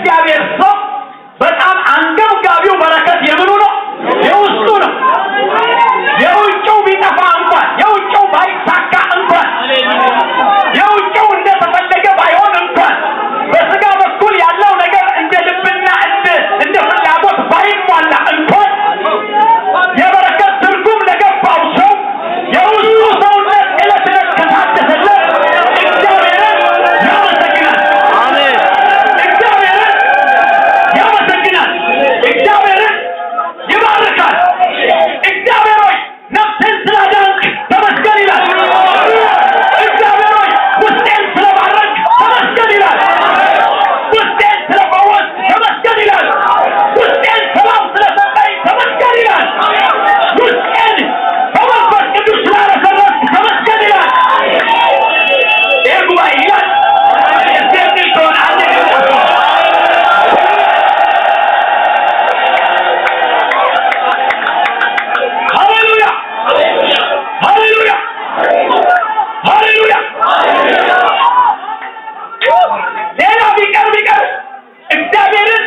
የእግዚአብሔር ሰው በጣም አንገብጋቢው በረከት የምኑ ነው? የውስጡ ነው። የውጭው ቢጠፋ እንኳን የውጭው ባይሳካ እንኳን የውጭው እንደተፈለገ ባይሆን እንኳን በስጋ በኩል ያለው ነገር እንደ ልብና እንደ ፍላጎት ባይሟላ እንኳን የበረከት ትርጉም ለገባው ሰው የውስጡ ሰውነት ዕለት ዕለት ከታደሰለት እግዚአብሔርን ያመሰግናል። አሜን። እግዚአብሔርን ያመሰግናል። እግዚአብሔርን ይባርካል። እግዚአብሔር ሆይ ነፍሴን ስላዳንክ ተመስገን ይላል። እግዚአብሔር ሆይ ውስጤን ስለባረክ ተመስገን ይላል። ውስጤን ስለፈወስ ተመስገን ይላል። ውስጤን ሰላም ስለሰጠኝ ተመስገን ይላል። ውስጤን በመንፈስ ቅዱስ ስላረሰረስክ ተመስገን ይላል። ይህ ጉባኤ ይላል እስቴምል ከሆነ አንድ ሃሌሉያ ሃሌሉያ ሃሌሉያ። ሌላ ቢቀር እግዚአብሔርን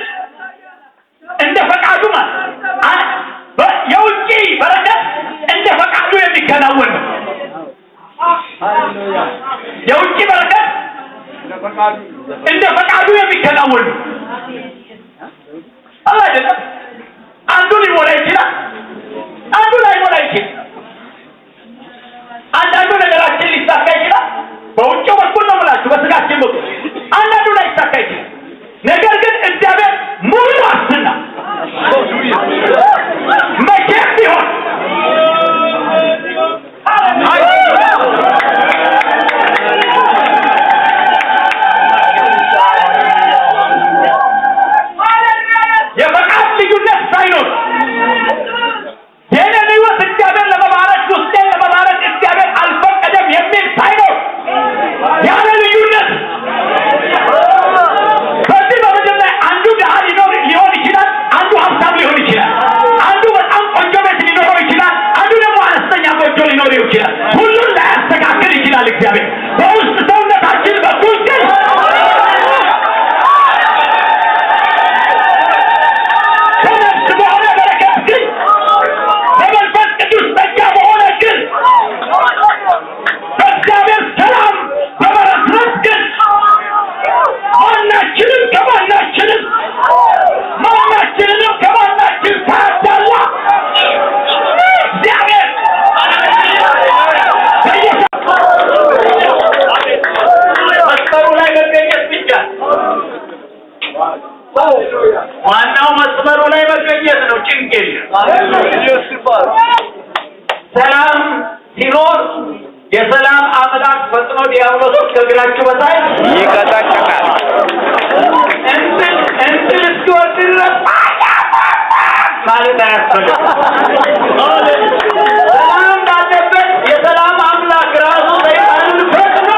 እንደ ፈቃዱ የውጭ በረከት እንደ ፈቃዱ የሚከናወን ነው። የውጭ በረከት እንደ ፈቃዱ የሚከናወን ነው። አይደለም። አንዱ ሊሞላ ይችላል፣ አንዱ ላይሞላ ይችላል። አንዳንዱ ነገራችን ሊሳካ ይችላል። በውጭው በኩል ነው የምላችሁ፣ በስጋችን በኩል አንዳንዱ ላይ ሊሳካ ይችላል። ነገር ግን እግዚአብሔር ሙሉ ዋስትና መቼም ቢሆን የፈቃድ ልዩነት ሳይኖር የኔን ሕይወት እግዚአብሔር ለመባረክ ውስጤን ለመባረክ እግዚአብሔር አልፈቀደም የሚል ሳይኖር ያለ ልዩነት በዚህ በምድር ላይ አንዱ ድሃ ሊሆን ይችላል፣ አንዱ ሀብታም ሊሆን ይችላል። አንዱ በጣም ቆንጆ ቤት ሊኖረው ይችላል፣ አንዱ ደግሞ አነስተኛ ጎጆ ሊኖረው ይችላል። ሁሉን ላያስተካክል ይችላል እግዚአብሔር። በውስጥ ሰውነታችን በኩል ግን ከነፍስ በሆነ በረከት ግን በመንፈስ ቅዱስ ጸጋ በሆነ ግን በእግዚአብሔር ሰላም በመረስረስ ግን ማናችንም ከማናችን ሳያዳላ እግዚአብሔር መስመሩ ላይ መገኘት ብቻ ዋናው መስመሩ ላይ መገኘት ነው። ጭንቅ የለም። ሰላም ሲኖር የሰላም አምላክ ፈጥኖ ዲያብሎስ ከእግራችሁ በታች ይቀጠቅጣል። እንትን እስኪወርድ ድረስ ማለት አያስፈልግም። ሰላም ባለበት የሰላም አምላክ ራሱ ሰይጣንን ፈጥኖ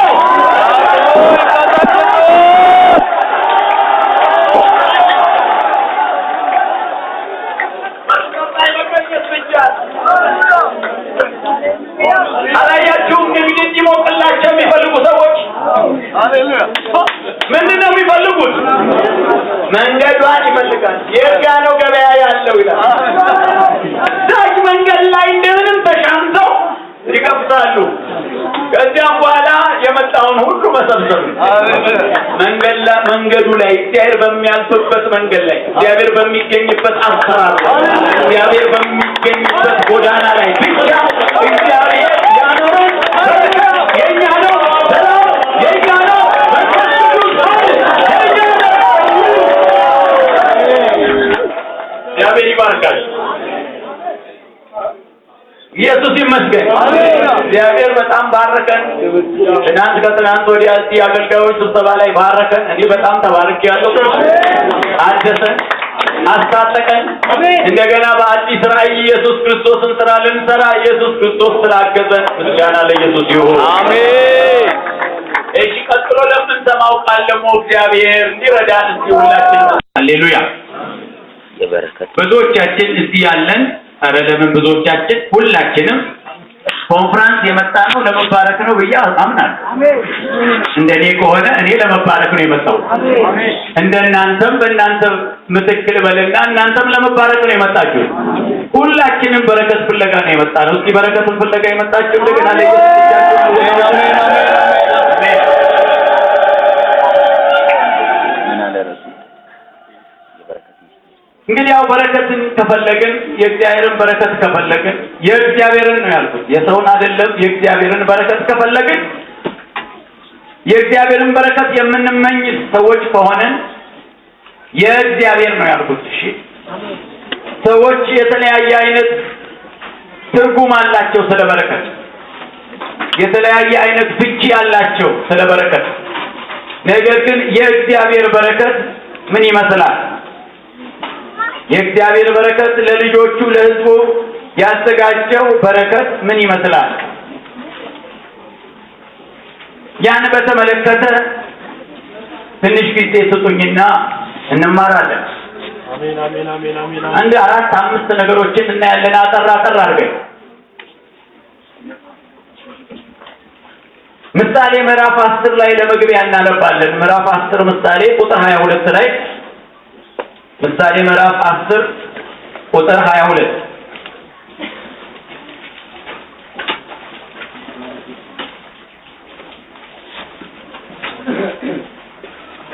አላያችሁም? እንግዲህ እንዲሞቅላቸው የሚፈልጉ ሰዎች ምንድን ነው የሚፈልጉት? መንገዷን ይፈልጋል። የት ጋ ነው ገበያ ያለው ይላል። እዛች መንገድ ላይ እንደምንም ተሻምተው ይከፍታሉ። ከዚያም በኋላ የመጣውን ሁሉ መሰብሰብ። መንገዱ ላይ እግዚአብሔር በሚያልፍበት መንገድ ላይ እግዚአብሔር በሚገኝበት አሰራር እግዚአብሔር በሚገኝበት ጎዳና ላይ ብቻ እግዚአብሔር ያኖረን የእኛ ነው። ሰላም የእኛ ነው። መንፈስ ቅዱስ የእኛ ነው። እግዚአብሔር ይባርካል። ኢየሱስ ይመስገን። እግዚአብሔር በጣም ባረከን። ከትናንት ወዲያ እዚህ አገልጋዮች ስብሰባ ላይ ባረከን። እኔ በጣም ተባርኬያለሁ። አደሰን፣ አስታጠቀን። እንደገና በአዲስ ራእይ ኢየሱስ ክርስቶስን ስራ ልንሰራ ኢየሱስ ክርስቶስ ስላገዘን ምስጋና ለኢየሱስ ይሁን። አሜን። እሺ፣ ቀጥሎ ለምንሰማው ቃል ደግሞ እግዚአብሔር እንዲረዳን እስቲ ሁላችን ሃሌሉያ። ብዙዎቻችን እዚህ ያለን ለምን ብዙዎቻችን ሁላችንም ኮንፈረንስ የመጣ ነው ለመባረክ ነው ብዬ አምናለሁ። እንደኔ ከሆነ እኔ ለመባረክ ነው የመጣው። እንደናንተም በእናንተ ምትክል በልና እናንተም ለመባረክ ነው የመጣችሁ። ሁላችንም በረከት ፍለጋ ነው የመጣነው። እስኪ በረከትን ፍለጋ የመጣችሁ እንደገና እንግዲህ ያው በረከትን ከፈለግን የእግዚአብሔርን በረከት ከፈለግን የእግዚአብሔርን ነው ያልኩት፣ የሰውን አይደለም። የእግዚአብሔርን በረከት ከፈለግን የእግዚአብሔርን በረከት የምንመኝ ሰዎች ከሆነን የእግዚአብሔር ነው ያልኩት። እሺ፣ ሰዎች የተለያየ አይነት ትርጉም አላቸው ስለ በረከት፣ የተለያየ አይነት ፍቺ አላቸው ስለ በረከት። ነገር ግን የእግዚአብሔር በረከት ምን ይመስላል? የእግዚአብሔር በረከት ለልጆቹ ለሕዝቡ ያዘጋጀው በረከት ምን ይመስላል? ያን በተመለከተ ትንሽ ጊዜ ስጡኝና እንማራለን። አሜን አሜን አሜን አሜን። አንድ 4-5 ነገሮችን እናያለን። አጠር አድርገን ምሳሌ ምዕራፍ 10 ላይ ለመግቢያ እናነባለን። ምዕራፍ 10 ምሳሌ ቁጥር 22 ላይ ምሳሌ ምዕራፍ 10 ቁጥር 22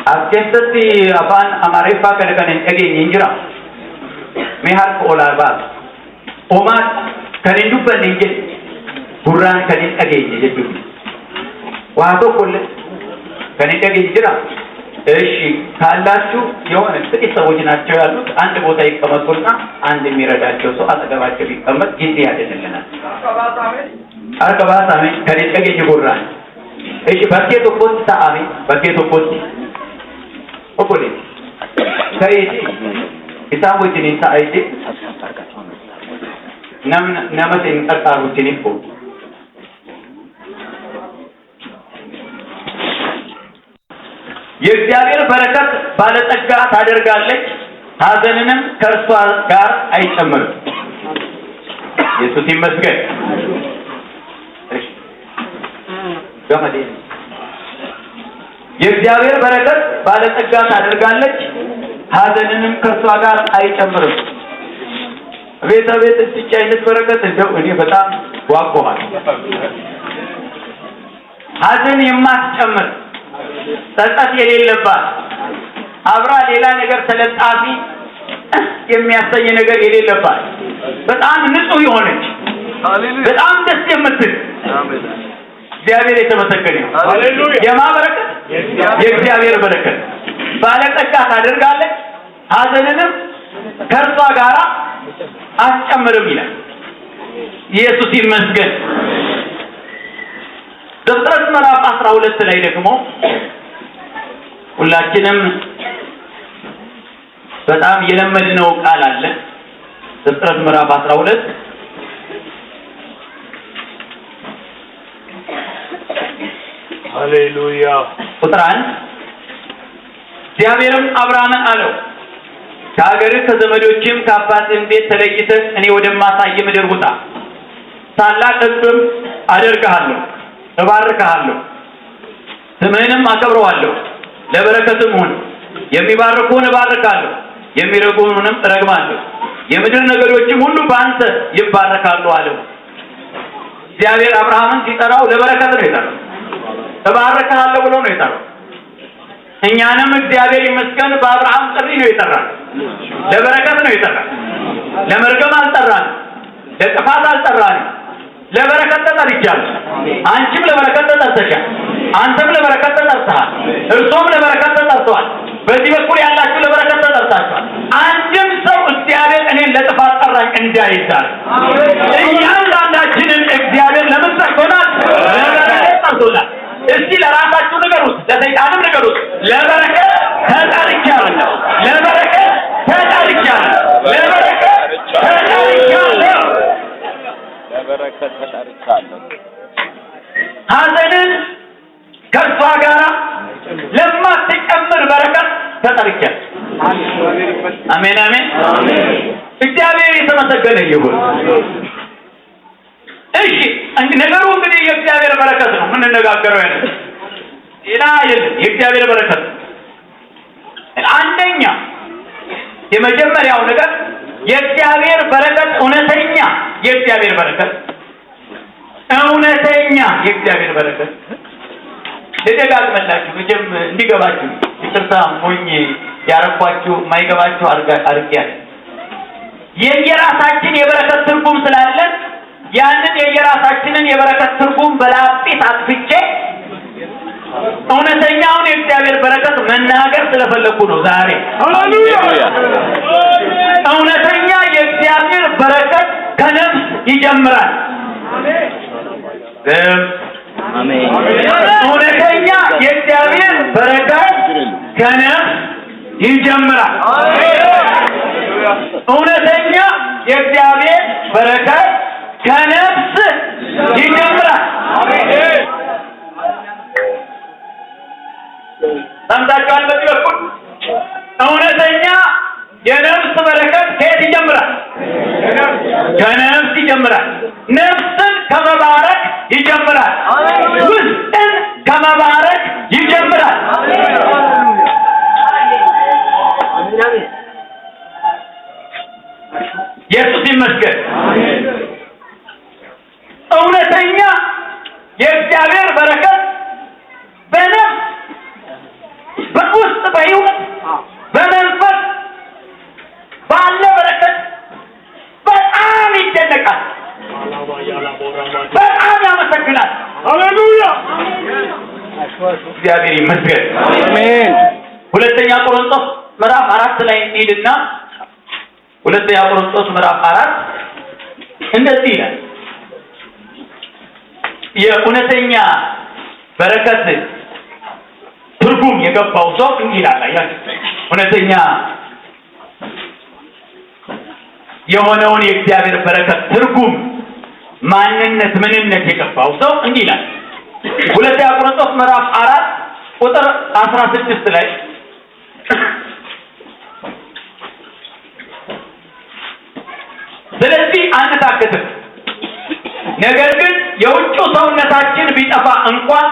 አስከስተቲ አፋን አማሪፋ ከነከን እገኝ እንጅራ ሜሃር ኦላባ ኦማ ከንዱ በንንጀ ጉራን ከንን እገኝ ይጅ ዋቶ ኮለ ከንን እገኝ እንጅራ። እሺ ካላችሁ የሆነ ጥቂት ሰዎች ናቸው ያሉት። አንድ ቦታ ይቀመጡና አንድ የሚረዳቸው ሰው አጠገባቸው ቢቀመጥ ጊዜ ያደንልናል። አርቀባታሜ ከነገኝ ጉራን እሺ በከቶ ኮታ አሜ በከቶ ኮቲ ኦፖሌ ከይቲ ኢሳቦጂን ኢንሳይቲ ነመቴ እንጠጣሩቲን ይፎ የእግዚአብሔር በረከት ባለጠጋ ታደርጋለች፣ ሐዘንንም ከእርሷ ጋር አይጨምርም። ኢየሱስ ይመስገን። እሺ ገመዴ የእግዚአብሔር በረከት ባለጠጋ ታደርጋለች፣ ሐዘንንም ከእርሷ ጋር አይጨምርም። ቤት እዚህ አይነት በረከት እንደው እኔ በጣም ዋቆሃል። ሐዘን የማትጨምር ጸጸት የሌለባት አብራ ሌላ ነገር ተለጣፊ የሚያሰኝ ነገር የሌለባት በጣም ንጹህ የሆነች በጣም ደስ የምትል እግዚአብሔር የተመሰገነ ነው። ሃሌሉያ። የማበረከት የእግዚአብሔር በረከት ባለጠጋ ታደርጋለች፣ ሐዘንንም ከእርሷ ጋር አትጨምርም ይላል። ኢየሱስ ይመስገን። ዘፍጥረት ምዕራፍ 12 ላይ ደግሞ ሁላችንም በጣም የለመድነው ቃል አለ። ዘፍጥረት ምዕራፍ 12 ሃሌሉያ ቁጥር 1 እግዚአብሔርም አብርሃምን አለው ከሀገርህ ከዘመዶችም ከአባትህም ቤት ተለይተህ እኔ ወደማሳይህ ምድር ውጣ፣ ታላቅ ሕዝብም አደርግሃለሁ፣ እባርክሃለሁ፣ ስምህንም አከብረዋለሁ፣ ለበረከትም ሁን። የሚባርኩህን እባርካለሁ፣ የሚረግሙህንም እረግማለሁ፣ የምድር ነገዶችም ሁሉ በአንተ ይባረካሉ አለው። እግዚአብሔር አብርሃምን ሲጠራው ለበረከት ነው የጠራው፣ እባርክሃለሁ ብሎ ነው የጠራው። እኛንም እግዚአብሔር ይመስገን በአብርሃም ጥሪ ነው የጠራን፣ ለበረከት ነው የጠራን። ለመርገም አልጠራንም፣ ለጥፋት አልጠራንም። ለበረከት ተጠርቻለሁ። አንቺም ለበረከት ተጠርተሻል፣ አንተም ለበረከት ተጠርተሃል፣ እርሶም ለበረከት ተጠርተዋል። በዚህ በኩል ያላችሁ ለበረከት ተጠርታችኋል። አንድም ሰው እግዚአብሔር እኔን ለጥፋት ጠራኝ እንዳይዛል። እያንዳንዳችንን እግዚአብሔር ለምን ጠርቶናል? ለበረከት ጠርቶናል። እስቲ ለራሳችሁ ንገሩት፣ ለሰይጣንም ንገሩት። ለበረከት ተጠርቻለሁ፣ ለበረከት ተጠርቻለሁ፣ ለበረከት ተጠርቻለሁ፣ ለበረከት ተጠርቻለሁ። ሐዘንን ከእርሷ ጋር ለማትጨምር በረከት ተጠርቻለሁ። አሜን አሜን። እግዚአብሔር የተመሰገነ ይሁን። እሺ ነገሩ እንግዲህ የእግዚአብሔር በረከት ነው ምን እንነጋገረው ያለ ሌላ አይደለም የእግዚአብሔር በረከት አንደኛ የመጀመሪያው ነገር የእግዚአብሔር በረከት እውነተኛ የእግዚአብሔር በረከት ለደጋግመላችሁ መቼም እንዲገባችሁ ይቅርታ ሞኝ ያረኳችሁ ማይገባችሁ አርጋያል የየራሳችን የበረከት ትርጉም ስላለን ያንን የየራሳችንን የበረከት ትርጉም በላጲስ አጥፍቼ እውነተኛውን የእግዚአብሔር በረከት መናገር ስለፈለኩ ነው ዛሬ ሃሌሉያ እውነተኛ የእግዚአብሔር በረከት ከነፍስ ይጀምራል አሜን እውነተኛ የእግዚአብሔር በረከት ከነፍስ ይጀምራል እውነተኛ የእግዚአብሔር በረከት ከነፍስ ይጀምራል አሜን ሰምታችኋል በዚህ በኩል እውነተኛ የነፍስ በረከት ከየት ይጀምራል ከነፍስ ይጀምራል ነፍስን ከመባረክ ይጀምራል ውስጥን ከመባረክ ይጀምራል ኢየሱስ ይመስገን እውነተኛ የእግዚአብሔር በረከት በነፍስ በውስጥ በህይወት በመንፈስ ባለ በረከት በጣም ይደነቃል በጣም ያመሰግናል ሃሌሉያ እግዚአብሔር ይመስገን አሜን ሁለተኛ ቆሮንቶስ ምዕራፍ 4 ላይ እንሂድና ሁለተኛ ቆሮንቶስ ምዕራፍ 4 እንደዚህ ይላል የእውነተኛ በረከት ትርጉም የገባው ሰው እንዲህ ይላል እውነተኛ የሆነውን የእግዚአብሔር በረከት ትርጉም ማንነት ምንነት የገባው ሰው እንዲህ ይላል ሁለተኛ ቆሮንቶስ ምዕራፍ 4 ቁጥር 16 ላይ ስለዚህ አንታከትም ነገር ግን የውጭው ሰውነታችን ቢጠፋ እንኳን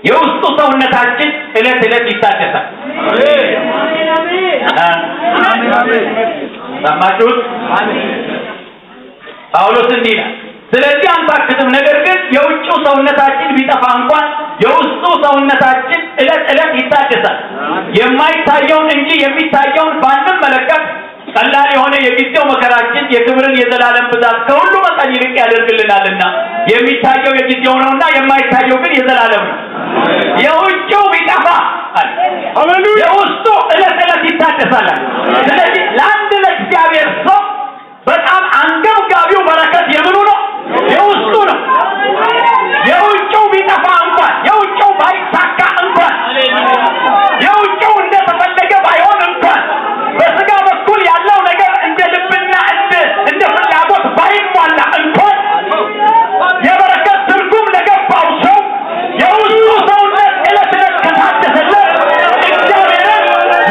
የውስጡ ሰውነታችን እለት ይታደሳል አሜን አሜን አሜን ሰማችሁት አሜን ጳውሎስ እንዲህ ይላል ስለዚህ አንታክትም ነገር ግን የውጭው ሰውነታችን ቢጠፋ እንኳን የውስጡ ሰውነታችን እለት ይታደሳል የማይታየውን እንጂ የሚታየውን ባንመለከት ቀላል የሆነ የጊዜው መከራችን የክብርን የዘላለም ብዛት ከሁሉ መጠን ይልቅ ያደርግልናልና የሚታየው የጊዜው ነውና የማይታየው ግን የዘላለም ነው የውጭው ቢጠፋ ሃሌሉያ የውስጡ እለት ይታደሳል ስለዚህ ለአንድ ለእግዚአብሔር ሰው በጣም አንገብጋቢው በረከት የምኑ ነው የውስጡ ነው የውጭው ቢጠፋ እንኳን የውጭው ባይሳካ እንኳን የውጭው እንደተፈለገ ባይሆን እንኳን በስጋ በኩል ያለው ነገር እንደ ልብና እንደ ፍላጎት ባይሟላ እንኳን የበረከት ትርጉም ለገባው ሰው የውስጡ ሰውነት እለት ከታደሰለት እግዚአብሔርን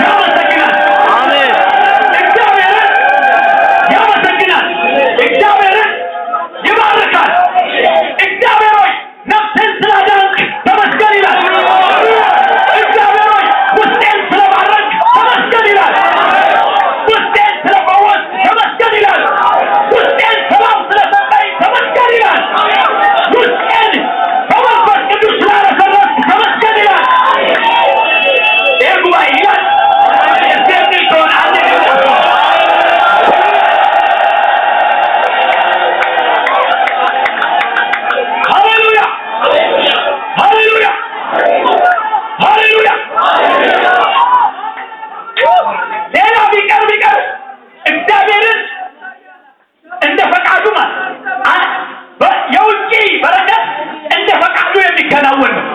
ያመሰግናል አሜን እግዚአብሔርን ያመሰግናል እግዚአብሔርን ይባርካል እግዚአብሔር ሆይ ነፍሴን ስላዳንክ ተመስገን ይላል እግዚአብሔር ሆይ ውስጤን ስለባረክ ተመስገን ይላል ውስጤን ስለፈወስ ተመስገን ይላል ውስጤን ሰላም ስለሰጠኝ ተመስገን ይላል ውስጤን በመንፈስ ቅዱስ ስላረሰረስክ ተመስገን ይላል ይህ ጉባኤ ይላል እስከዚህ ከሆነ አንድ ሃሌሉያ ሃሌሉያ ሃሌሉያ ሌላ ቢቀር እግዚአብሔርን እንደ ፈቃዱ ማለት የውጪ በረከት እንደ ፈቃዱ የሚከናወን ነው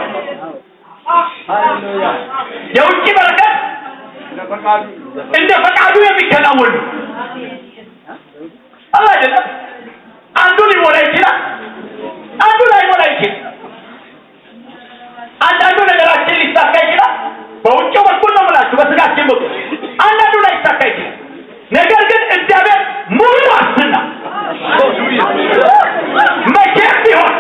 የውጪ በረከት እንደ ፈቃዱ የሚከናወን ነው አይደለም አንዱ ሊሞላ ይችላል አንዱ ላይሞላ ይችላል አንዳንዱ ነገራችን ሊሳካ ይችላል በውጭው በኩል ነው የምላችሁ በስጋችን በኩል አንዳንዱ ላይሳካ ይችላል ነገር ግን እግዚአብሔር ሙሉ ዋስትና መቼም ቢሆን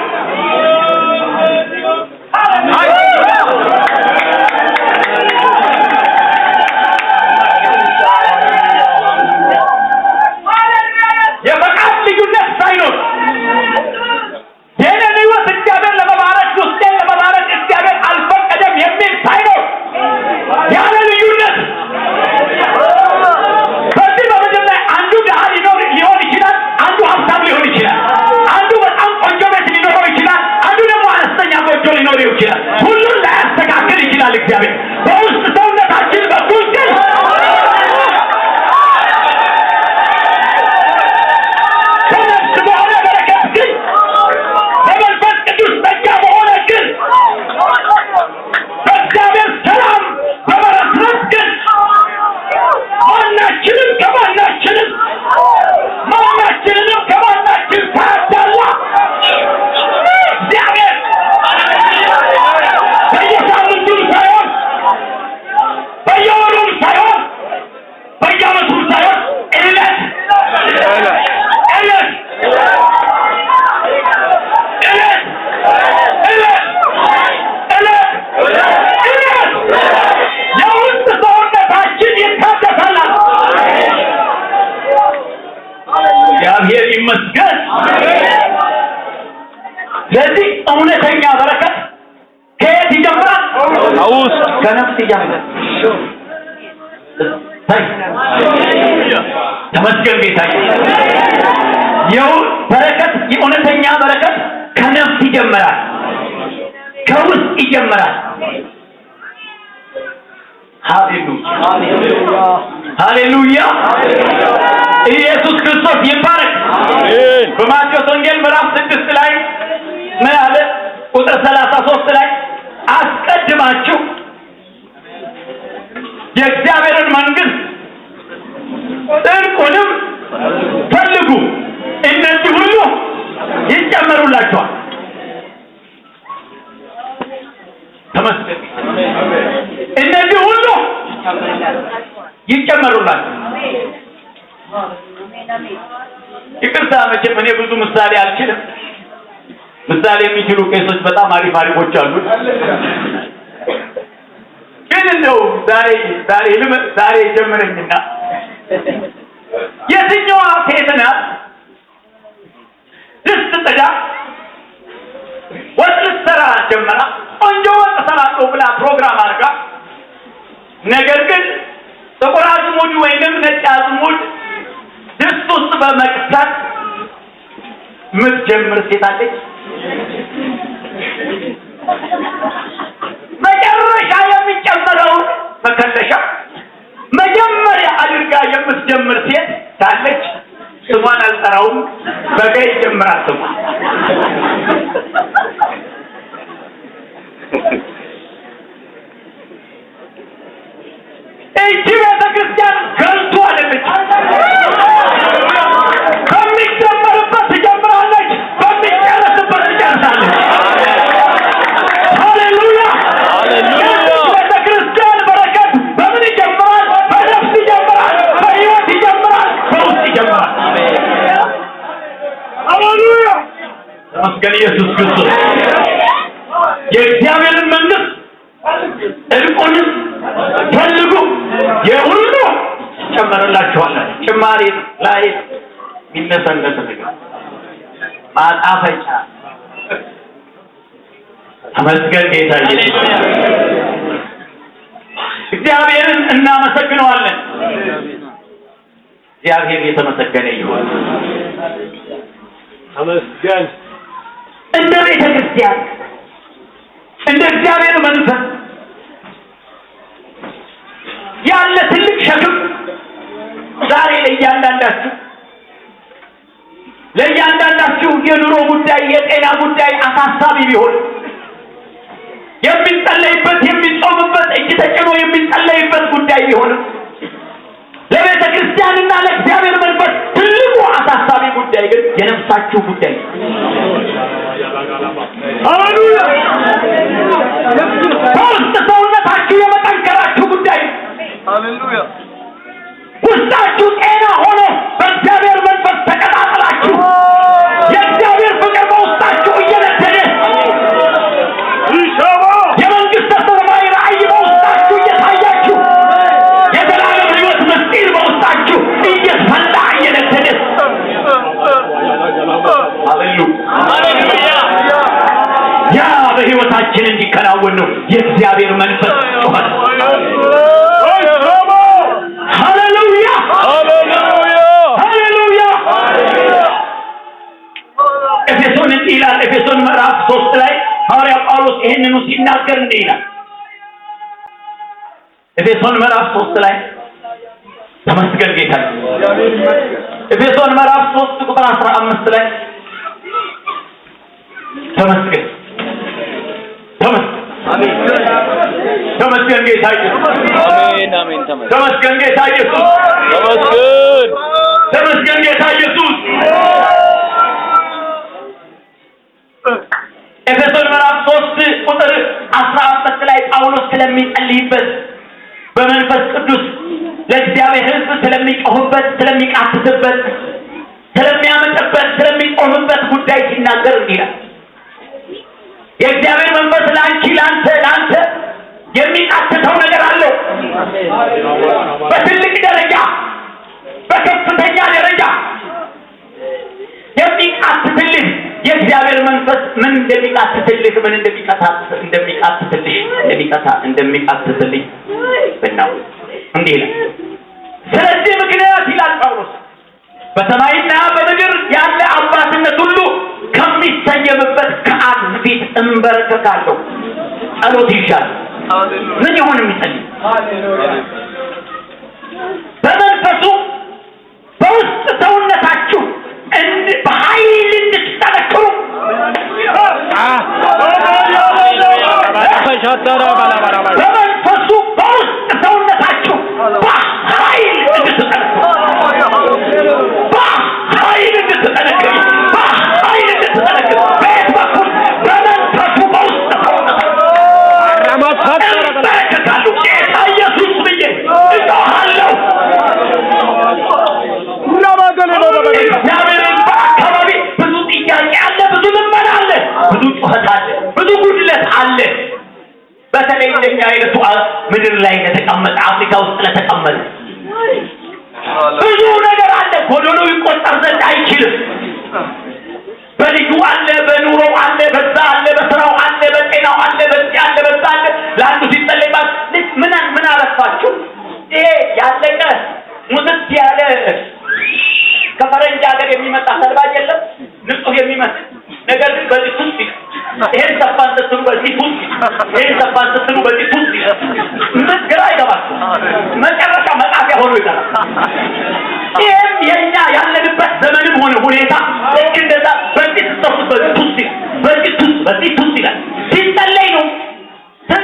ከነፍስ ይጀምራል። ተመስገን ጌታዬ። በረከት የእውነተኛ በረከት ከነፍስ ይጀምራል፣ ከውስጥ ይጀምራል። ሃሌሉያ ሃሌሉያ። ኢየሱስ ክርስቶስ ይባረክ። በማቴዎስ ወንጌል ምዕራፍ 6 ላይ ምን አለ? ቁጥር 33 ላይ አስቀድማችሁ የእግዚአብሔርን መንግስት ጽድቁንም ፈልጉ፣ እነዚህ ሁሉ ይጨመሩላችኋል። ተመስገን። እነዚህ ሁሉ ይጨመሩላችኋል። ይቅርታ መቼም እኔ ብዙ ምሳሌ አልችልም። ምሳሌ የሚችሉ ቄሶች በጣም አሪፎች አሉ። ግን እንደው ዛሬ ጀመረኝና የትኛዋ ሴት ናት ድስት ጥዳ ወጥ ልትሰራ ጀመራ፣ ቆንጆ ወጥ እሰራለሁ ብላ ፕሮግራም አድርጋ፣ ነገር ግን ጥቁር አዝሙድ ወይንም ነጭ አዝሙድ ድስት ውስጥ በመክተት የምትጀምር ሴት አለች? መጨረሻ የሚጨመረውን መከለሻ መጀመሪያ አድርጋ የምትጀምር ሴት ካለች ስሟን አልጠራውም፣ በገ ይጀምራል ስሟ። እቺ ቤተክርስቲያን ከንቱ አይደለች። በሚጀመርበት ትጀምራለች፣ በሚጨረስበት ትጨርሳለች። ሃሌሉያ ሃሌሉያ። ቤተክርስቲያን በረከት በምን ይጀምራል? በነፍስ ይጀምራል፣ በሕይወት ይጀምራል፣ በውስጥ ይጀምራል። ሃሌሉያ ተመስገን ኢየሱስ ክርስቶስ። የእግዚአብሔርን መንግስት ጽድቁንም ፈልጉ፣ የሁሉ ይጨመርላችኋል። ጭማሪ ላይ የሚነሰነስ ነገር ማጣፈጫ። ተመስገን ጌታ ኢየሱስ። እግዚአብሔርን እናመሰግነዋለን። እግዚአብሔር የተመሰገነ ይሁን። ተመስገን። እንደ ቤተ ክርስቲያን እንደ እግዚአብሔር መንፈስ ያለ ትልቅ ሸክም ዛሬ ለእያንዳንዳችሁ የኑሮ ጉዳይ፣ የጤና ጉዳይ አሳሳቢ ቢሆን የሚጸለይበት የሚጾምበት እጅ ተጭኖ የሚጸለይበት ጉዳይ ቢሆን ለቤተ ክርስቲያንና ለእግዚአብሔር መንፈስ ትልቁ አሳሳቢ ጉዳይ ግን የነፍሳችሁ ጉዳይ ነው። ሃሌሉያ። በውስጥ ሰውነታችሁ የመጠንከራችሁ ጉዳይ ነው። ሃሌሉያ። ውስጣችሁ ጤና ሆኖ በእግዚአብሔር መንፈስ ተቀጣጥላችሁ የእግዚአብሔር ፍቅር በውስጣችሁ እየነደደ የመንግስተ ሰማይ ራእይ በውስጣችሁ እየታያችሁ የዘላለም ሕይወት ምስጢር በውስጣችሁ እየፈላ እየነደደ ሃሌሉያ ያ በሕይወታችን እንዲከናወን ነው የእግዚአብሔር መንፈስ ጩኸት። ሃሌሉያ ሃሌሉያ። ኤፌሶን እንዲህ ይላል። ኤፌሶን ምዕራፍ 3 ላይ ሐዋርያ ጳውሎስ ይህንኑ ሲናገር እንዲህ ይላል። ኤፌሶን ምዕራፍ 3 ላይ ተመስገን ጌታ። ኤፌሶን ምዕራፍ 3 ቁጥር 15 ላይ ተመስገን ተመስገን ጌታ ኢየሱስ። አሜን አሜን። ተመስገን ጌታ ኢየሱስ። ተመስገን ጌታ ኢየሱስ። ኤፌሶን ምዕራፍ 3 ቁጥር 15 ላይ ጳውሎስ ስለሚጸልይበት በመንፈስ ቅዱስ ለእግዚአብሔር ሕዝብ ስለሚጮህበት፣ ስለሚቃትትበት፣ ስለሚያመጥበት፣ ስለሚቆምበት ጉዳይ ሲናገር እንዲህ ይላል። የእግዚአብሔር መንፈስ ለአንቺ ለአንተ የሚቃትተው ነገር አለው። በትልቅ ደረጃ በከፍተኛ ደረጃ የሚቃትትልህ የእግዚአብሔር መንፈስ ምን እንደሚቃትትልህ እንደሚቃትትልኝ በእናው እንዲህ ነው። ስለዚህ ምክንያት ይላል ጳውሎስ በሰማይና በምድር ያለ አባትነት ሁሉ ከሚሰየምበት ከአብ ፊት እንበረከካለሁ። ጸሎት ይሻል ምን ይሆን የሚጸልይ በመንፈሱ በውስጥ ሰውነታችሁ በኃይል እንድትጠነክሩ በመንፈሱ በውስጥ ሰውነታችሁ በኃይል እንድትጠነክሩ በየት በኩል በመንፈሱ በውስጥ ሰውነታችሁ በረከታለሁ። ጌታ ኢየሱስ ብዬ እጮሃለሁ። እግዚአብሔርን በአካባቢ ብዙ ጥያቄ አለ፣ ብዙ ልመና አለ፣ ብዙ ጩኸት አለ፣ ብዙ ጉድለት አለ። በተለይ እንደኛ አይነቱ ምድር ላይ ለተቀመጠ አፍሪካ ውስጥ ለተቀመጠ ብዙ ነገር አለ። ጎዶሎ ይቆጠር ዘንድ አይችልም። በልጁ አለ፣ በኑሮው አለ፣ በዛ አለ፣ በስራው አለ፣ በጤናው አለ፣ በዚህ አለ፣ በዛ አለ። ለአንዱ ሲጸለይባት ምን አረፋችሁ? ይሄ ያለቀ ሙዝት ያለ ከፈረንጅ ሀገር የሚመጣ ሰልባጅ የለም ንጹህ የሚመስል ነገር ግን በዚህ ቱስ ይሄን ሰፋን ስትሉ በዚህ ቱስ ይሄን ሰፋን ስትሉ በዚህ ቱስ ግራ አይገባችሁ። መጨረሻ መጣፊያ ሆኖ ይቀራል። ይሄም የኛ ያለንበት ዘመንም ሆነ ሁኔታ ልክ እንደዛ በዚህ ተሰፉት በዚህ ቱስ ይላል። ሲጸለይ ነው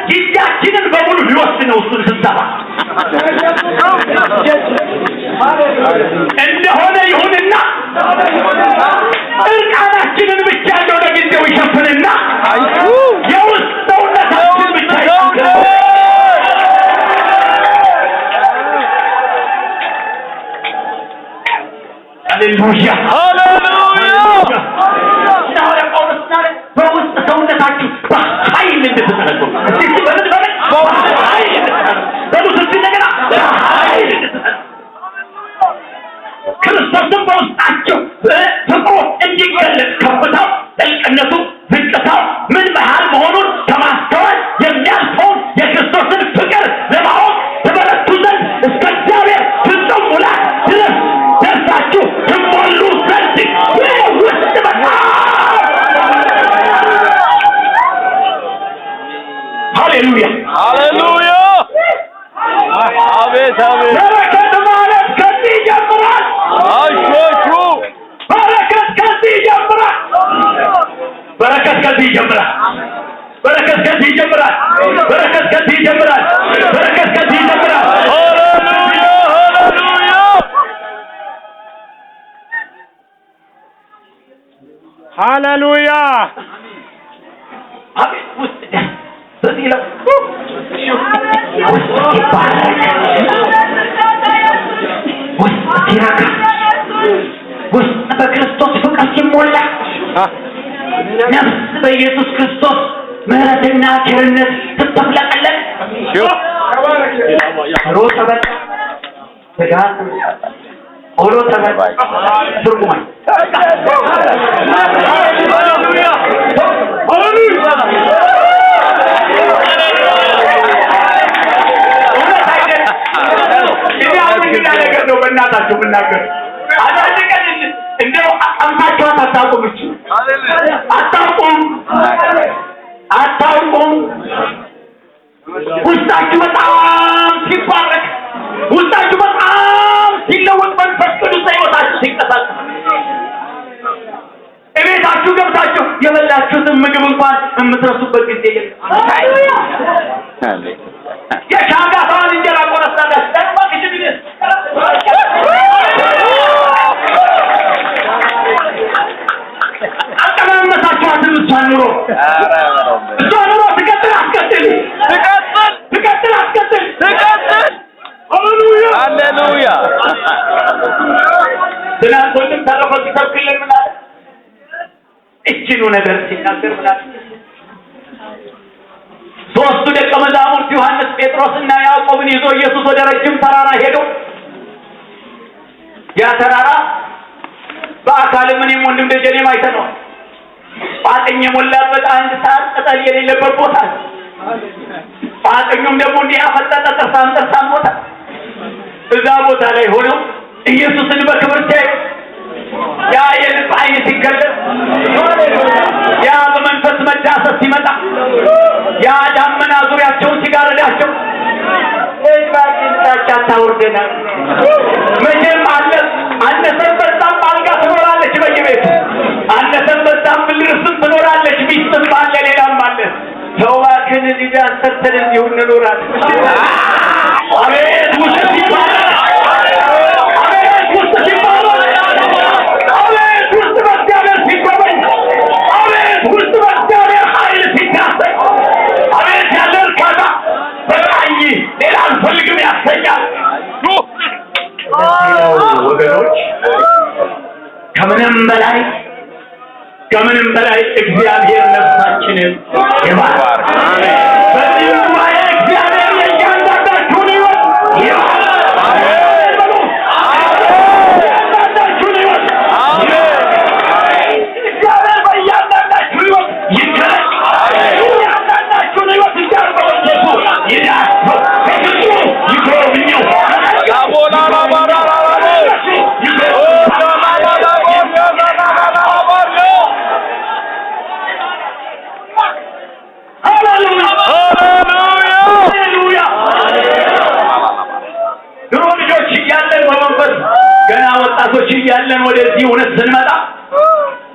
ጊዜያችንን በሙሉ ሊወስድ ነው። እሱን ስንሰማ እንደሆነ ይሁንና እርቃናችንን ብቻ እንደሆነ ጊዜው ይሸፍንና የውስጥ ሰውነታችን ብቻ ይሸፍን። ሃሌሉያ በውስጥ ሰውነታችሁ በኃይል እንድትጠነክሩ ክርስቶስን በውስጣችሁ ፍቅሩ እንዲገለጽ ከፍታው፣ ጥልቅነቱ፣ ዝቅታው ምን ያህል መሆኑን ከማስተዋል የሚያልፈውን የክርስቶስን ፍቅር ለማወቅ ትበረቱ ዘንድ እስከ እግዚአብሔር ፍጹም ሙላት ድረስ ደርሳችሁ ትሞሉ ዘንድ ውስጥ በጣም ሃሌሉያ ሃሌሉያ አቤት አቤት በረከት ማለት ከዚህ ይጀምራል። አሽሹ በረከት ከዚህ ይጀምራል። በረከት ከዚህ ይጀምራል። በረከት ከዚህ ይጀምራል። በረከት ከዚህ ይጀምራል። በረከት ከዚህ ይጀምራል። ሃሌሉያ ሃሌሉያ አቤት ውስጥ በዚህ ነው ውስጥ ሲረካ ውስጥ በክርስቶስ ፍቅር ሲሞላ ነፍስ በኢየሱስ ክርስቶስ ምሕረትና ቸርነት ስትፍለቀለቅ ሮ ተበል ስጋት ኦሎ ተበል ትርጉማይ ነገር ነው በእናታችሁ የምናገር አንዳንድ ቀን እንደው አምሳችኋት አታውቁም። ውስጣችሁ በጣም ሲባረክ፣ ውስጣችሁ በጣም ሲለወጥ፣ መንፈስ ቅዱስ ሕይወታችሁ ሲንቀሳቀስ፣ እቤታችሁ ገብታችሁ የበላችሁትን ምግብ እንኳን የምትረሱበት ጊዜ የሻጋታን እንጀራ ቆረሳዳችሁ አቀማመሳችኋትን እሷን ኑሮ ትቀጥል አስቀጥል። ሃሌሉያ ትናንት ወንድም ተረፈ ሲሰብክልን ምን አለ? እችኑ ነገር ሲናገር ምን አለ? ሶስቱ ደቀ መዛሙርት ዮሐንስ፣ ጴጥሮስና ያዕቆብን ይዞ ኢየሱስ ወደ ረጅም ተራራ ሄዶ ያ ተራራ በአካልም እኔም ወንድም ደጀኔም አይተነዋል። ቋጥኝ የሞላበት አንድ ሳር ቅጠል የሌለበት ቦታ ቋጥኙም ደግሞ እንዲህ ያፈጠጠ ጥርሳም ቦታ እዛ ቦታ ላይ ሆነው ኢየሱስን በክብር ሲያዩ ያ የልብ ዓይን ሲገለጥ ያ በመንፈስ መዳሰስ ሲመጣ ያ ዳመና ዙሪያቸውን ሲጋርዳቸው እባክህ ታውርደና መቼም አነሰን በጣም አልጋ ትኖራለች በየቤቱ አነሰን በጣም ልብስም ትኖራለች ሚስትም አለ ሌላም አለ ሰው እባክህን እዚህ ጋር ሰርተን እንዲሁ እንኖራለን አቤት ውስጥ ይባላል አቤት ውስጥ ይባላል አቤት ውስጥ በእግዚአብሔር ሲጎበኝ አቤት ውስጥ በእግዚአብሔር ኃይል ሲዳሰስ አቤት ያለ እርካታ በቃኝ ሌላ አልፈልግም ያሰኛል ወገኖች ከምንም በላይ እግዚአብሔር ነፍሳችንን ይባርክ በዚህ ጉባኤ እግዚአብሔር የእያንዳንዳችሁን ሕይወት ይባርክ የእያንዳንዳችሁን ሕይወት እግዚአብሔር በእያንዳንዳችሁ ሕይወት ይገለጥ የእያንዳንዳችሁን ሕይወት እያንዳንዳችሁ ይዳስስ በፍጹ ይጎብኘው ወጣቶች እያለን ወደዚህ እውነት ስንመጣ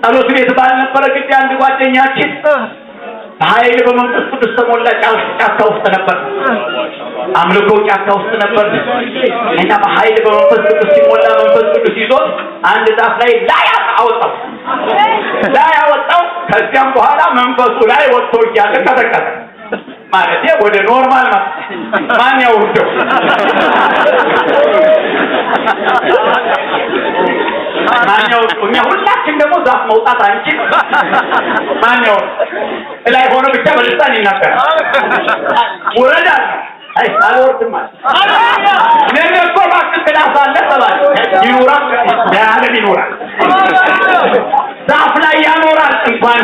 ጸሎት ቤት ባልነበረ ጊዜ አንድ ጓደኛችን ኃይል በመንፈስ ቅዱስ ተሞላ ጫካ ውስጥ ነበር አምልኮ ጫካ ውስጥ ነበር እና በኃይል በመንፈስ ቅዱስ ሲሞላ መንፈስ ቅዱስ ይዞት አንድ ዛፍ ላይ አወጣው ከዚያም በኋላ መንፈሱ ላይ ወጥቶ እያለ ቀጠቀጠ ማለት ወደ ኖርማል ማን ያወርደው እኛ ሁላችን ደግሞ ዛፍ መውጣት አንችል ማን ላይ ሆኖ ብቻ በልሳን ይናገራል ወረዳ አይ አልወርድም ማለት ነገ እኮ እባክህ ክላስ አለ ተባለ ይኖራል ያለም ይኖራል ዛፍ ላይ ያኖራል እንኳን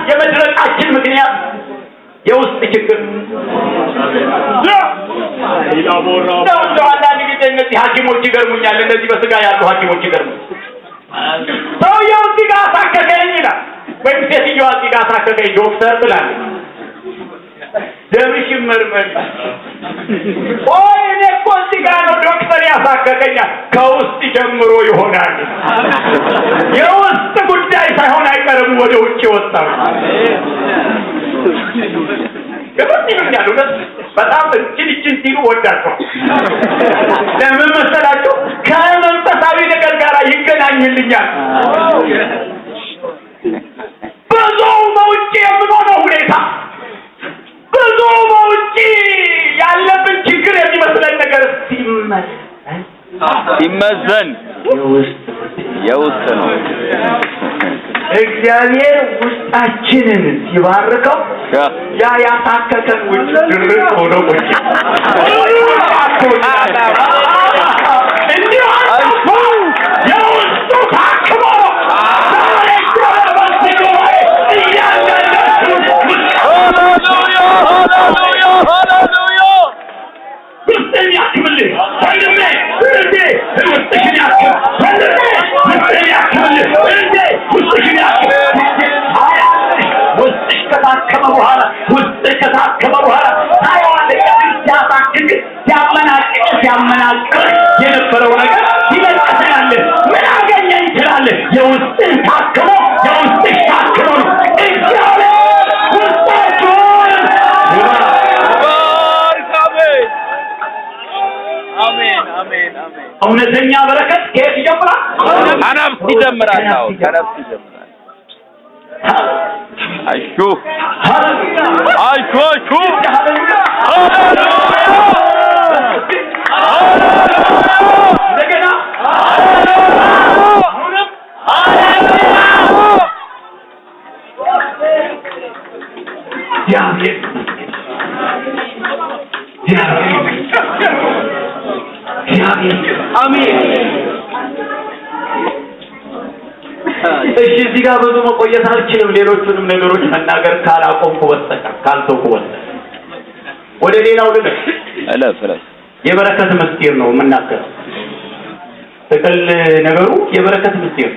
የመድረቃችን ምክንያት የውስጥ ችግር ነው አንዳንድ ጊዜ እነዚህ ሐኪሞች ይገርሙኛል እነዚህ በስጋ ያሉ ሐኪሞች ይገርሙኛል ሰውየው እዚህ ጋር አሳከከኝ ይላል ወይም ሴትዮዋ እዚህ ጋር አሳከከኝ ዶክተር ብላለች ደምሽ ይመርመር እኔ እኮ እዚህ ጋር ነው ዶክተር ያሳከከኛል ከውስጥ ጀምሮ ይሆናል የውስጥ ጉዳይ ሳይሆን አይቀርም ወደ ውጭ ወጣው ይገርምኛል በጣም እጅን ሲሉ ወዳቸው ለምን መሰላቸው ከመንፈሳዊ ነገር ጋር ይገናኝልኛል ብዙ በውጭ የምንሆነው ሁኔታ ብዙ በውጭ ያለብን ችግር የሚመስለን ነገር ሲመዘን የውስጥ ነው እግዚአብሔር ውስጣችንን ሲባርከው ያ ያሳከከን ውጭ ድርቅ ሆኖ ቁጭ እንዲሁ የውስጡ ታክሞ የነበረው ነገር ይበልጣል ምን አገኘኝ ትላለህ የውስጥን ታክሞ የውስጥሽ ታክሞ አሜን አሜን አሜን። እውነተኛ በረከት ከየት ይጀምራል? ከነፍስ ይጀምራል። አዎ ከነፍስ ይጀምራል። አይሹ አይሹ አይሹ እንደገና አሜን። እሺ እዚህ ጋር ብዙ መቆየት አልችልም። ሌሎቹንም ነገሮች መናገር ካላቆምኩ በስተቀር ካልተውኩ በስተቀር ወደ ሌላው ልክ እለፍ የበረከት ምስጢር ነው የምናገረው። ጥቅል ነገሩ የበረከት ምስጢር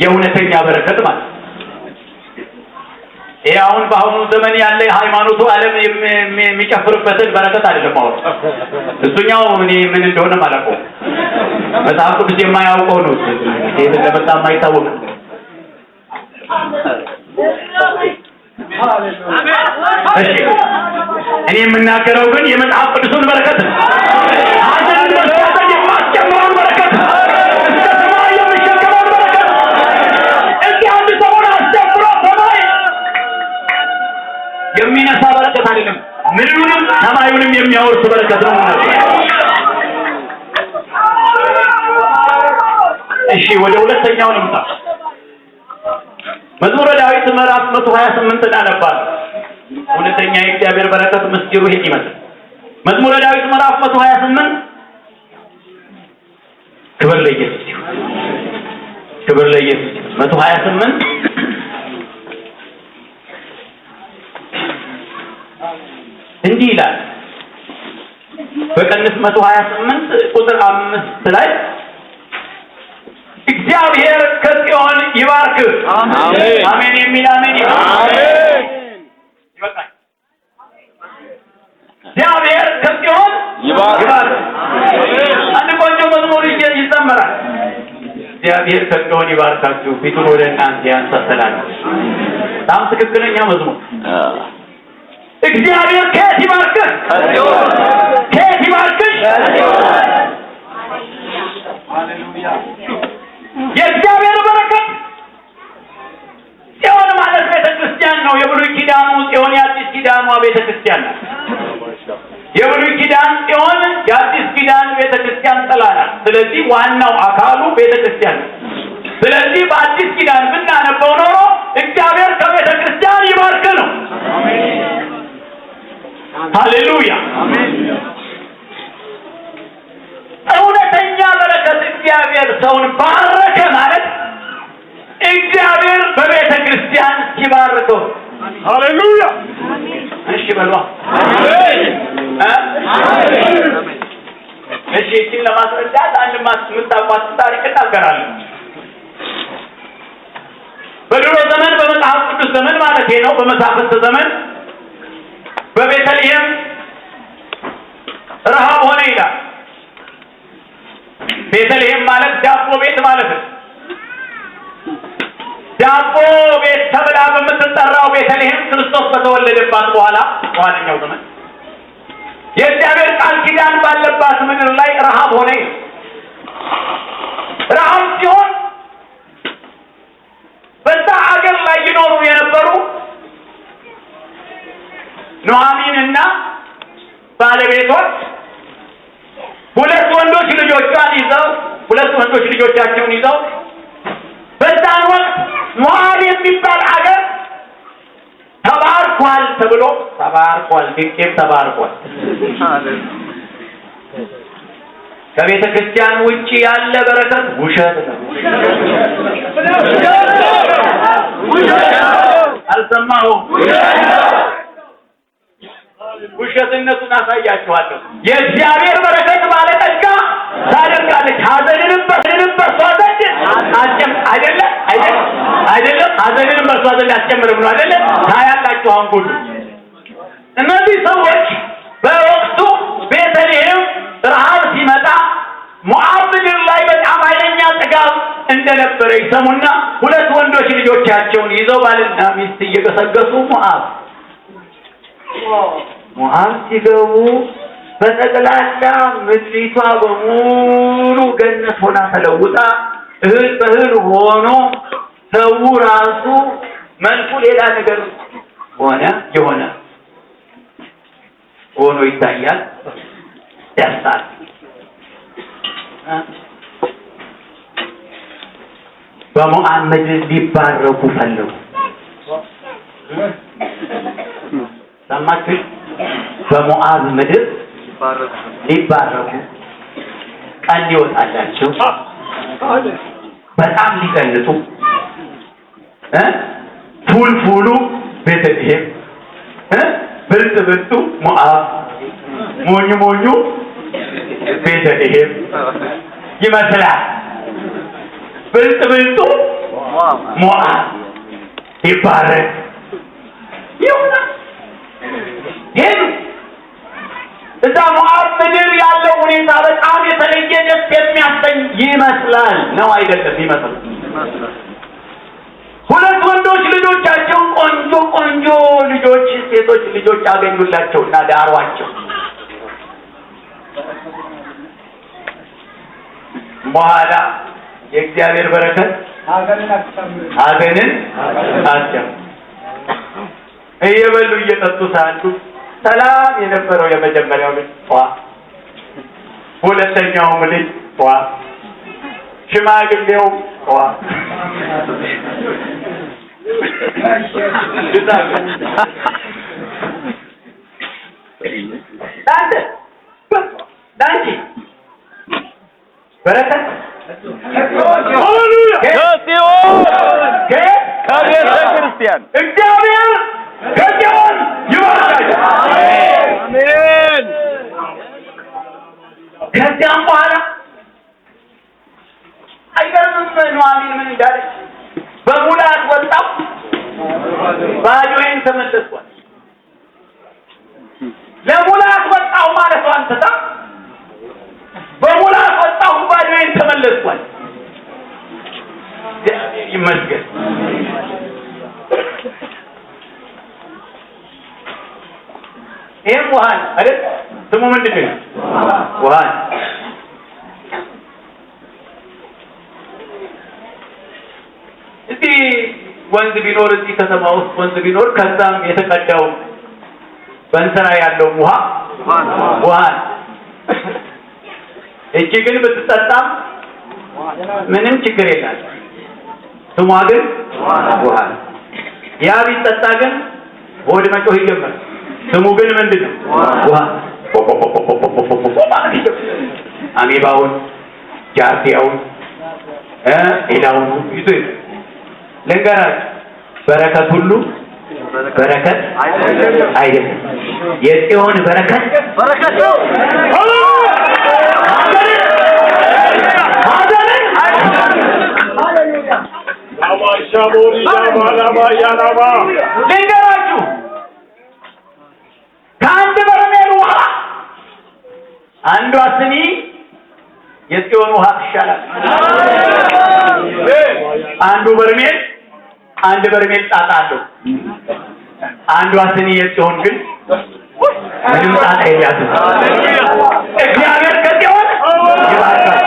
የእውነተኛ በረከት ማለት ይሄ አሁን በአሁኑ ዘመን ያለ ሃይማኖቱ ዓለም የሚጨፍርበትን በረከት አይደለም። አሁን እሱኛው እኔ ምን እንደሆነ ማለት ነው መጽሐፍ ቅዱስ የማያውቀው ነው። ይሄ እንደመጣ የማይታወቅ እሺ እኔ የምናገረው ግን የመጽሐፍ ቅዱስን በረከት ነው። አዘን መስጠት የማስጨምረውን በረከት እስከ ሰማይ የሚሸከመውን በረከት እዚህ አንድ ሰሞን አስጨምሮ ሰማይ የሚነሳ በረከት አይደለም። ምድሩንም ሰማዩንም የሚያወርስ በረከት ነው። እሺ ወደ ሁለተኛው ልምጣ። መዝሙረ ዳዊት ምዕራፍ 128 እናነባለን። እውነተኛ የእግዚአብሔር በረከት ምስጢሩ ይሄን ይመስላል። መዝሙረ ዳዊት ምዕራፍ 128 ክብር ለኢየሱስ ይሁን፣ ክብር ለኢየሱስ ይሁን። 128 እንዲህ ይላል። በቅንፍ 128 ቁጥር 5 ላይ እግዚአብሔር ከጽዮን ይባርክ። አሜን አሜን የሚል አሜን አሜን ይበቃል። እግዚአብሔር ከጽዮን ይባርክ። አንድ ቆንጆ መዝሙር ይዘመራል። እግዚአብሔር ከጽዮን ይባርካችሁ፣ ፊቱን ወደ እናንተ ያንሳሰላል። በጣም ትክክለኛ መዝሙር። እግዚአብሔር ከየት ይባርክህ? ከየት ይባርክሽ? ሃሌሉያ። የእግዚአብሔር በረከት ጽዮን ማለት ቤተክርስቲያን ነው። የብሉይ ኪዳኑ ጽዮን የአዲስ ኪዳኑ ቤተክርስቲያን ነው። የብሉይ ኪዳን ጽዮን የአዲስ ኪዳን ቤተክርስቲያን ጥላ ናት። ስለዚህ ዋናው አካሉ ቤተክርስቲያን ነው። ስለዚህ በአዲስ ኪዳን ብናነበው ኖሮ እግዚአብሔር ከቤተክርስቲያን ይባርክ ነው። ሃሌሉያ አሜን። እውነተኛ በረከት እግዚአብሔር ሰውን ባረከ ማለት እግዚአብሔር በቤተ ክርስቲያን ሲባርከው። ሃሌሉያ እሺ በሏ እሺ እቺን ለማስረዳት አንድ የምታውቋት ታሪክ እናገራለሁ። በድሮ ዘመን በመጽሐፍ ቅዱስ ዘመን ማለት ነው፣ በመሳፍንት ዘመን በቤተልሔም ረሃብ ሆነ ይላል። ቤተልሔም ማለት ዳቦ ቤት ማለት ነው። ዳቦ ቤት ተብላ በምትጠራው ቤተልሔም ክርስቶስ በተወለደባት በኋላኛው ዘመን የእግዚአብሔር ቃል ኪዳን ባለባት ምድር ላይ ረሃብ ሆነ። ረሃብ ሲሆን በዛ አገር ላይ ይኖሩ የነበሩ ኑኃሚንና ባለቤቶች ሁለት ወንዶች ልጆቻቸውን ይዘው በዛን ወቅት ሞዓብ የሚባል አገር ተባርኳል ተብሎ ድንቄም ተባርኳል። ከቤተ ክርስቲያን ውጪ ያለ በረከት ውሸት ነው። አልሰማሁም። ውሸትነቱን አሳያችኋለሁ። የእግዚአብሔር በረከት ባለጠጋ ታደርጋለች። ሐዘንንም በእርሷ ዘንድ አይደለም ሐዘንንም በእርሷ ዘንድ አስጨምርም ነው አይደለም። ታያላችሁ። አሁን ጉዱ እነዚህ ሰዎች በወቅቱ ቤተልሔም ረሃብ ሲመጣ ሞዓብ ምድር ላይ በጣም ኃይለኛ ጥጋብ እንደነበረ ይሰሙና ሁለት ወንዶች ልጆቻቸውን ይዘው ባልና ሚስት እየገሰገሱ ሞዓብ ሲገቡ በጠቅላላ ምድሪቷ በሙሉ ገነት ሆና ተለውጣ እህል በእህል ሆኖ ሰው ራሱ መልኩ ሌላ ነገር የሆነ ሆኖ ይታያል። ያሳል በሞዓብ ምድር ሊባረኩ ፈለጉ። ሰማችሁ? በሞዓብ ምድር ሊባረኩ ቀን ይወጣላቸው በጣም ሊቀንጡ ፉልፉሉ ቤተልሔም ብልጡ ሞዓብ ሞኙ ቤተልሔም ይመስላል። ብልጡ ሞዓብ ይባረክ ይሆናል። ሄዱ። እዛ ሞዓብ ምድር ያለው ሁኔታ በጣም የተለየ ደስ የሚያሰኝ ይመስላል። ነው አይደለም? ይመስላል። ሁለት ወንዶች ልጆቻቸው ቆንጆ ልጆች ሴቶች ልጆች አገኙላቸውና ዳሯቸው። በኋላ የእግዚአብሔር በረከት ሀዘንን አስጀመረ። እየበሉ እየጠጡ ሳሉ ሰላም የነበረው የመጀመሪያው ልጅ ሁለተኛውም ልጅ ሽማግሌው ዳንቺ በረከት ከቤተ ክርስቲያን እግዚአብሔር ከዚያውን ይባርካችሁ። አሜን። ከዚያም በኋላ አይገርምም? ኑኃሚን ምን እንዳለች? በሙላት ወጣሁ ባዶዬን ተመለስኩ። ለሙላት ወጣሁ ማለት አንተታ በሙላት ወጣሁ ባዶዬን ተመለስኩ። ይመስገን። ይሄም ውሃን አይደል? ስሙ ምንድን ነው? ውሃን። እዚህ ወንዝ ቢኖር እዚህ ከተማ ውስጥ ወንዝ ቢኖር ከዛም የተቀዳው በእንስራ ያለው ውሃን እቺ ግን ብትጠጣም ምንም ችግር የለም። ስሟ ግን ውሃን። ያ ቢጠጣ ግን ሆድ መጮህ ይጀምራል። ስሙ ግን ምንድን ነው? ውሃ። አሜባውን ጃርዲያውን ሌላውን ይዞ ልንገራችሁ፣ በረከት ሁሉ በረከት አይደለም። የጽዮን በረከት ነው። ልንገራችሁ፣ ከአንድ በርሜል ውሃ አንዷ ስኒ የጽዮን ውሃ ትሻላል። አንድ በርሜል ጣጣ አለው። አንዷ ስኒ የጽዮን ግን ምንም ጣጣ የላትም። እግዚአብሔር ከጽዮን ይባርካል።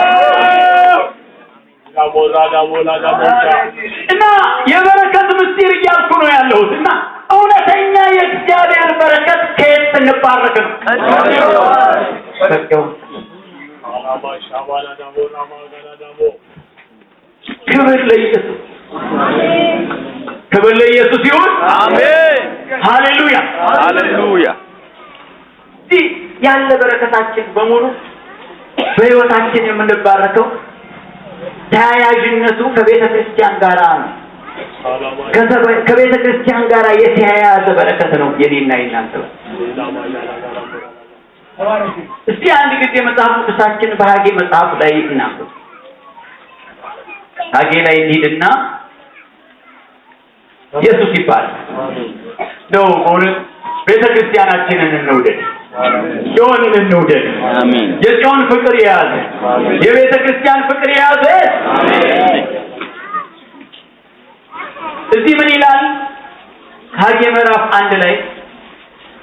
እና የበረከት ምስጢር እያልኩ ነው ያለሁት። እና እውነተኛ የእግዚአብሔር በረከት ከየት ስንባረክ ነው? ክብር ለኢየሱስ ይሁን። አሜን። ሃሌሉያ ሃሌሉያ። እዚህ ያለ በረከታችን በሙሉ በሕይወታችን የምንባረከው ተያያዥነቱ ከቤተ ክርስቲያን ጋር ነው። ከቤተ ክርስቲያን ጋር የተያያዘ በረከት ነው የኔና የናንተ። እስቲ አንድ ጊዜ መጽሐፍ ቅዱሳችን በሐጌ መጽሐፍ ላይ እናንብብ። ሐጌ ላይ እንሂድና ኢየሱስ ይባላል ነው በእውነት ቤተ ክርስቲያናችንን እንውደድ፣ ጽዮንን እንውደድ። አሜን። የጽዮን ፍቅር የያዘ የቤተ ክርስቲያን ፍቅር የያዘ እዚህ ምን ይላል? ሐጌ ምዕራፍ 1 ላይ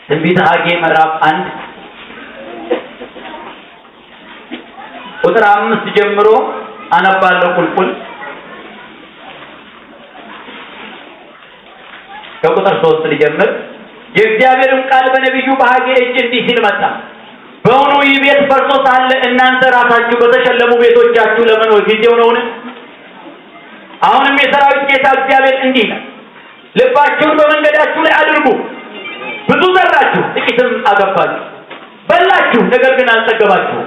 ትንቢተ ሐጌ ምዕራፍ 1 ቁጥር 5 ጀምሮ አነባለሁ። ቁልቁል ከቁጥር 3 ልጀምር። የእግዚአብሔርም ቃል በነቢዩ በሐጌ እጅ እንዲህ ሲል መጣ። በእውኑ ይህ ቤት ፈርሶ ሳለ እናንተ ራሳችሁ በተሸለሙ ቤቶቻችሁ ለመኖር ጊዜው ነውን? አሁንም የሰራዊት ጌታ እግዚአብሔር እንዲህ ነው፣ ልባችሁን በመንገዳችሁ ላይ አድርጉ። ብዙ ዘራችሁ፣ ጥቂትም አገባችሁ። በላችሁ፣ ነገር ግን አልጠገባችሁ።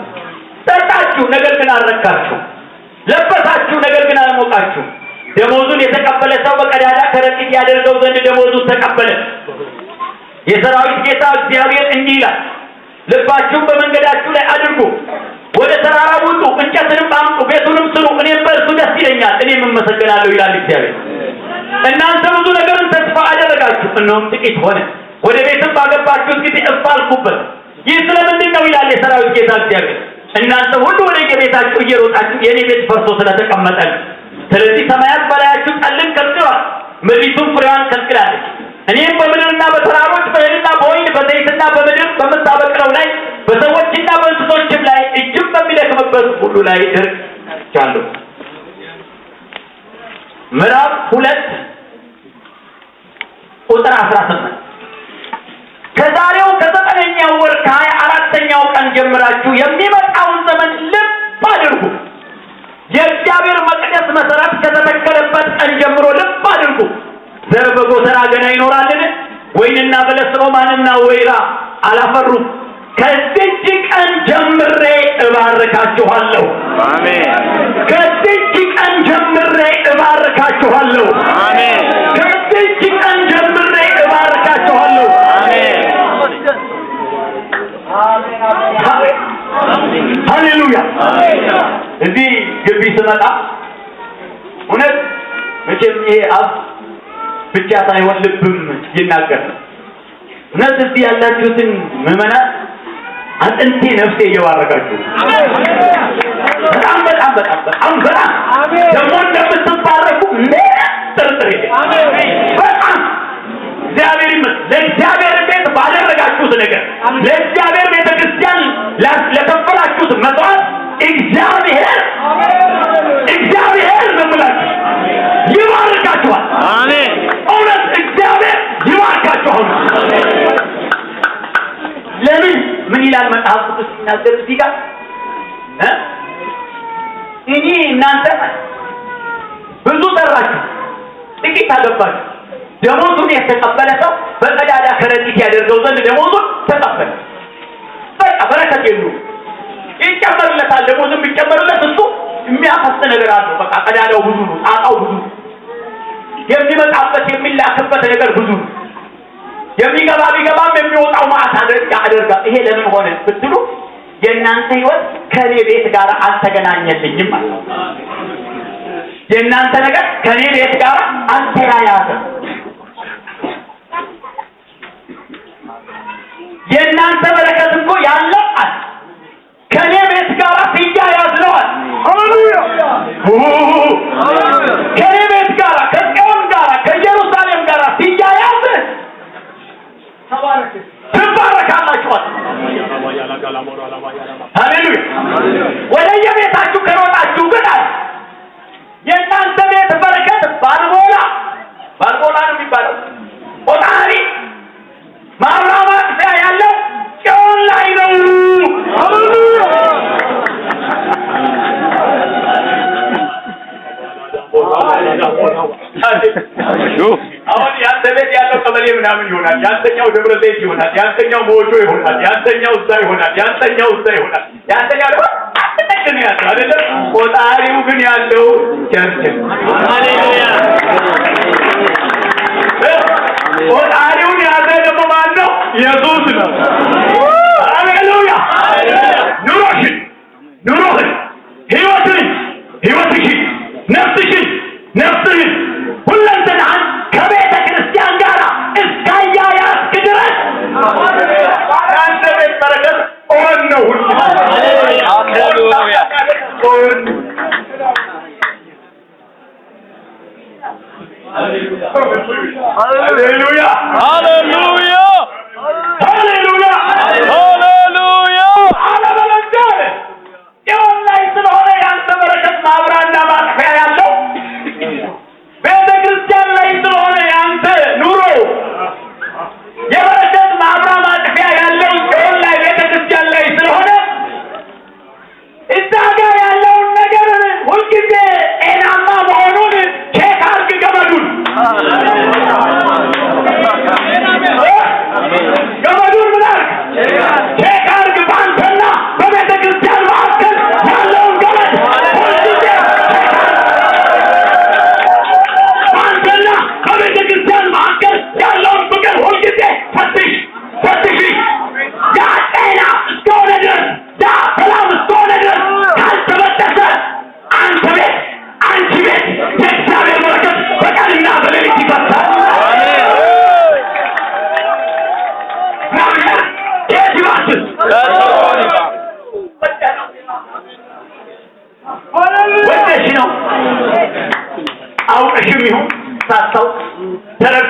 ጠጣችሁ፣ ነገር ግን አልረካችሁ። ለበሳችሁ፣ ነገር ግን አልሞቃችሁ። ደሞዙን የተቀበለ ሰው በቀዳዳ ከረጢት ያደርገው ዘንድ ደሞዙን ተቀበለ። የሰራዊት ጌታ እግዚአብሔር እንዲህ ይላል፣ ልባችሁን በመንገዳችሁ ላይ አድርጉ። ወደ ተራራ ውጡ፣ እንጨትንም አምጡ፣ ቤቱንም ስሩ፣ እኔም በእርሱ ደስ ይለኛል፣ እኔም እመሰገናለሁ ይላል እግዚአብሔር። እናንተ ብዙ ነገርን ተስፋ አደረጋችሁ፣ እነሆም ጥቂት ሆነ። ወደ ቤትም ባገባችሁት ጊዜ እፍ አልኩበት። ይህ ስለምንድን ነው ይላል የሰራዊት ጌታ እግዚአብሔር። እናንተ ሁሉ ወደ የቤታችሁ እየሮጣችሁ የእኔ ቤት ፈርሶ ስለተቀመጠ ነው። ስለዚህ ሰማያት በላያችሁ ጠልን ከልክለዋል፣ ምድሪቱም ፍሬዋን ከልክላለች። እኔም በምድርና በተራሮች በእህልና በወይን በዘይትና በምድር በምታበቅለው ላይ በሰዎችና በእንስሶችም ላይ እጅም በሚደክምበት ሁሉ ላይ ድርቅ ቻለሁ። ምዕራፍ 2 ቁጥር 18 ከዛሬው ከ9ኛው ወር ከ24ኛው ቀን ጀምራችሁ የሚመጣውን ዘመን ልብ አድርጉ። የእግዚአብሔር መቅደስ መሰረት ከተተከለበት ቀን ጀምሮ ልብ አድርጉ። ዘር በጎተራ ገና ይኖራልን? ወይንና በለስ ሮማንና ወይራ አላፈሩም። ከዚህች ቀን ጀምሬ እባርካችኋለሁ። አሜን። ከዚህች ቀን ጀምሬ እባርካችኋለሁ። አሜን። ከዚህች ቀን ጀምሬ እባርካችኋለሁ። አሜን። ሃሌሉያ። እዚህ ግቢ ስመጣ እውነት መቼም ይሄ አፍ ብቻ ሳይሆን ልብም ይናገር። እውነት እዚህ ያላችሁትን ምዕመናን አጥንቴ ነፍሴ እየባረካችሁ በጣም በጣም በጣም በጣም በጣም ደግሞ እንደምትባረኩ ጥርጥር በጣም እግዚአብሔር ይመስገን። ለእግዚአብሔር ቤት ባደረጋችሁት ነገር ለእግዚአብሔር ቤተ ክርስቲያን ለከፈላችሁት መስዋዕት እግዚአብሔር ነው ብላችሁ ይባርካችኋል። አሜን። እውነት እግዚአብሔር ይባርካችኋል። ለምን ምን ይላል መጽሐፍ ቅዱስ ሲናገር እዚህ ጋር እኔ እናንተ ብዙ ዘራችሁ ጥቂት አገባችሁ። ደሞዙን የተቀበለ ሰው በቀዳዳ ከረጢት ያደርገው ዘንድ ደሞዙን ተቀበለ። በቃ በረከት የለውም፣ ይጨመርለታል። ደሞዙን ቢጨመርለት እሱ የሚያፈስ ነገር አለው። በቃ ቀዳዳው ብዙ ነው፣ ጣጣው ብዙ ነው፣ የሚመጣበት የሚላክበት ነገር ብዙ ነው። የሚገባ ቢገባም የሚወጣው ማዕት ያደርጋል። ይሄ ለምን ሆነ ብትሉ የእናንተ ህይወት ከኔ ቤት ጋር አልተገናኘልኝም ማለት ነው። የእናንተ ነገር ከኔ ቤት ጋር አልተያያዘም። የእናንተ በረከት እኮ ያለው ከኔ ቤት ጋር ሲያያዝ ነው። ሃሌሉያ። ከኔ ቤት ጋር ከጽዮን ጋር ከኢየሩሳሌም ጋር ሲያያዝ ትባረካላችሁ። ሃሌሉያ። ወደ የቤታችሁ ከሮጣችሁ ግን የእናንተ ቤት በረከት ባልቦላ ነው የሚባለው ቆጣሪ ማብራማት ያለው ጽዮን ላይ ነው። ሃሌሉያ። አሁን ያንተ ቤት ያለው ቀበሌ ምናምን ይሆናል፣ ያንተኛው ደብረ ዘይት ይሆናል፣ ያንተኛው ሞጆ ይሆናል፣ ያንተኛው እዛ ይሆናል፣ ያንተኛው እዛ ይሆናል። ያንተኛው ደግሞ አጥተን ያለው አይደለም። ቆጣሪው ግን ያለው ቸርች። ሃሌሉያ። ቆጣሪውን ያዘ ደግሞ ማን ነው? ኢየሱስ ነው። ሃሌሉያ። ኑሮህን፣ ህይወትሽን፣ ነፍስህን ሁለንተናህን ከቤተ ክርስቲያን ጋር እስካያያዝክ ድረስ አንተ ቤት በረከት ኦን ነው። ሃሌሉያ። ሃሌሉያ። ሃሌሉያ። ሃሌሉያ። ሃሌሉያ። አለበለዚያ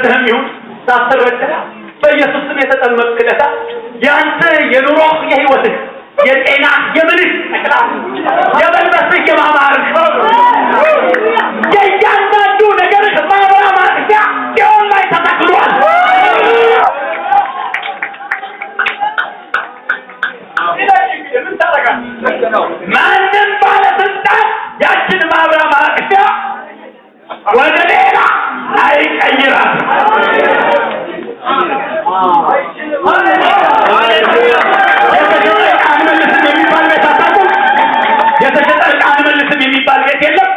ተረድተህም ይሁን ሳትረዳ በኢየሱስ ስም የተጠመቅክ ዕለት ያንተ የኑሮህ የህይወትህ የጤና የምንህ የመልበስህ የማማርህ የእያንዳንዱ ነገርህ ማብራ ማጥፊያ ጽዮን ላይ ተተክሏል። ማንም ባለስልጣን ያችን ማብራ ማጥፊያ ወደ ሌላ አይቀይራል። የተሸጠ ዕቃ አንመልስም የሚባል ቤት የለም።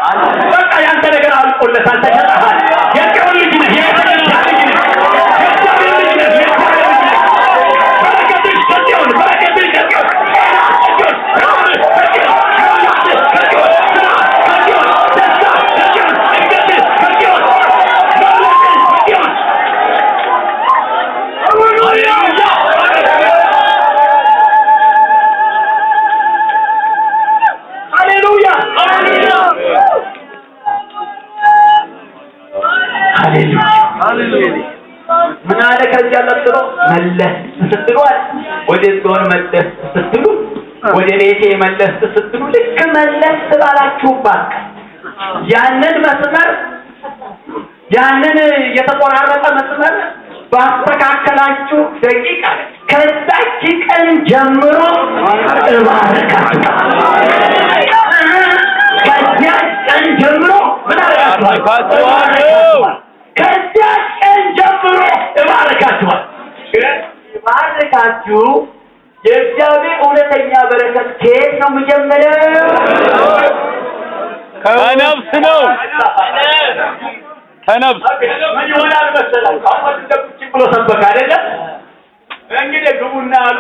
በቃ ያንተ ነገር አልቆለታል፣ ተሸጠሃል። የጽዮን ልጅ ነህ፣ የቤተክርስቲያን ልጅ ነህ፣ የእግዚአብሔር ልጅ ነህ፣ የእግዚአብሔር ልጅ ነህ። በረከትሽ ከጽዮን፣ በረከትሽ ከጽዮን፣ ጤና ከጽዮን፣ ራብህ ከጽዮን፣ ሕይወትህ ከጽዮን፣ ስራ ከጽዮን፣ ደስታ ከጽዮን፣ እድገትህ ከጽዮን፣ መብለጥህ ከጽዮን። ሃሌሉያ ሃሌሉያ። ምን አለ ከዚያ ቀጥሎ መለስ ስትሏል፣ ወደ ጽዮን መለስ ስትሉ፣ ወደ ቤቴ መለስ ስትሉ፣ ልክ መለስ ስላላችሁባት ያንን መስመር ያንን የተቆራረጠ መስመር ባስተካከላችሁ ደቂቃ ከዛች ቀን ጀምሮ እባርካችኋለሁ። ከዚያች ቀን ጀምሮ ምን አደርጋችኋለሁ? ከዚያች ቀን ጀምሮ እባርካችኋለሁ። እባርካችሁ የእግዚአብሔር እውነተኛ በረከት ከየት ነው የሚጀምረው? ከነፍስ ነው። ከነፍስ ምን ይሆናል መሰላችሁ? አሁን እንደቁጭ ብሎ ሰበከ አይደለም? እንግዲህ ግቡና አሉ።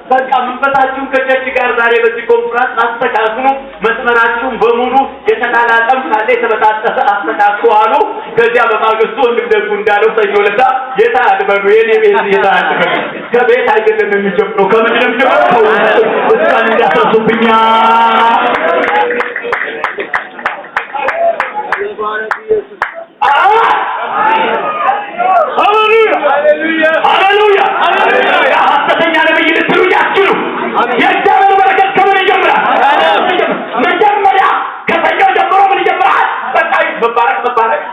በቃ መንፈሳችሁን ከቸርች ጋር ዛሬ በዚህ ኮንፈረንስ አስተካክሉ፣ መስመራችሁን በሙሉ የተቃላጠም ካለ የተበጣጠሰ አስተካክሉ አሉ። ከዚያ በማግስቱ ወንድም ደጉ እንዳለው ሰኞ ዕለት የታ አድበሉ የኔ ቤት የታ አድበሉ። ከቤት አይደለም የሚጀምረው ከምንድነው የሚጀምረው? እስካን እንዳትረሱብኛ። ሃሌሉያ ሃሌሉያ። ሐሰተኛ ነብይ ልትሉ ያችሉ። የእግዚአብሔር በረከት ከምን ይጀምራል? መጀመሪያ ከሰኞ ጀምሮ ምን ይጀምራል? በቃ መባረክ መባረክ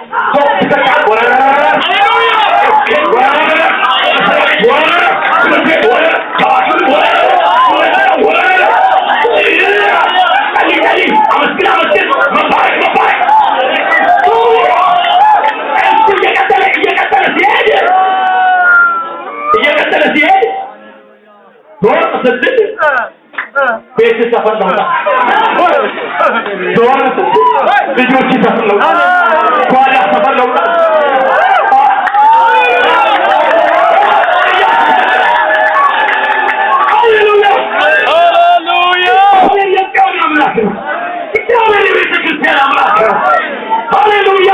ቤት ሰፈር ነው። ዶር ልጆች ሰፈር ነው። ጓዳ ሰፈር ነው። ሃሌሉያ ሃሌሉያ። የእግዚአብሔር አምላክ ነው። እግዚአብሔር የቤተክርስቲያን አምላክ ነው። ሃሌሉያ።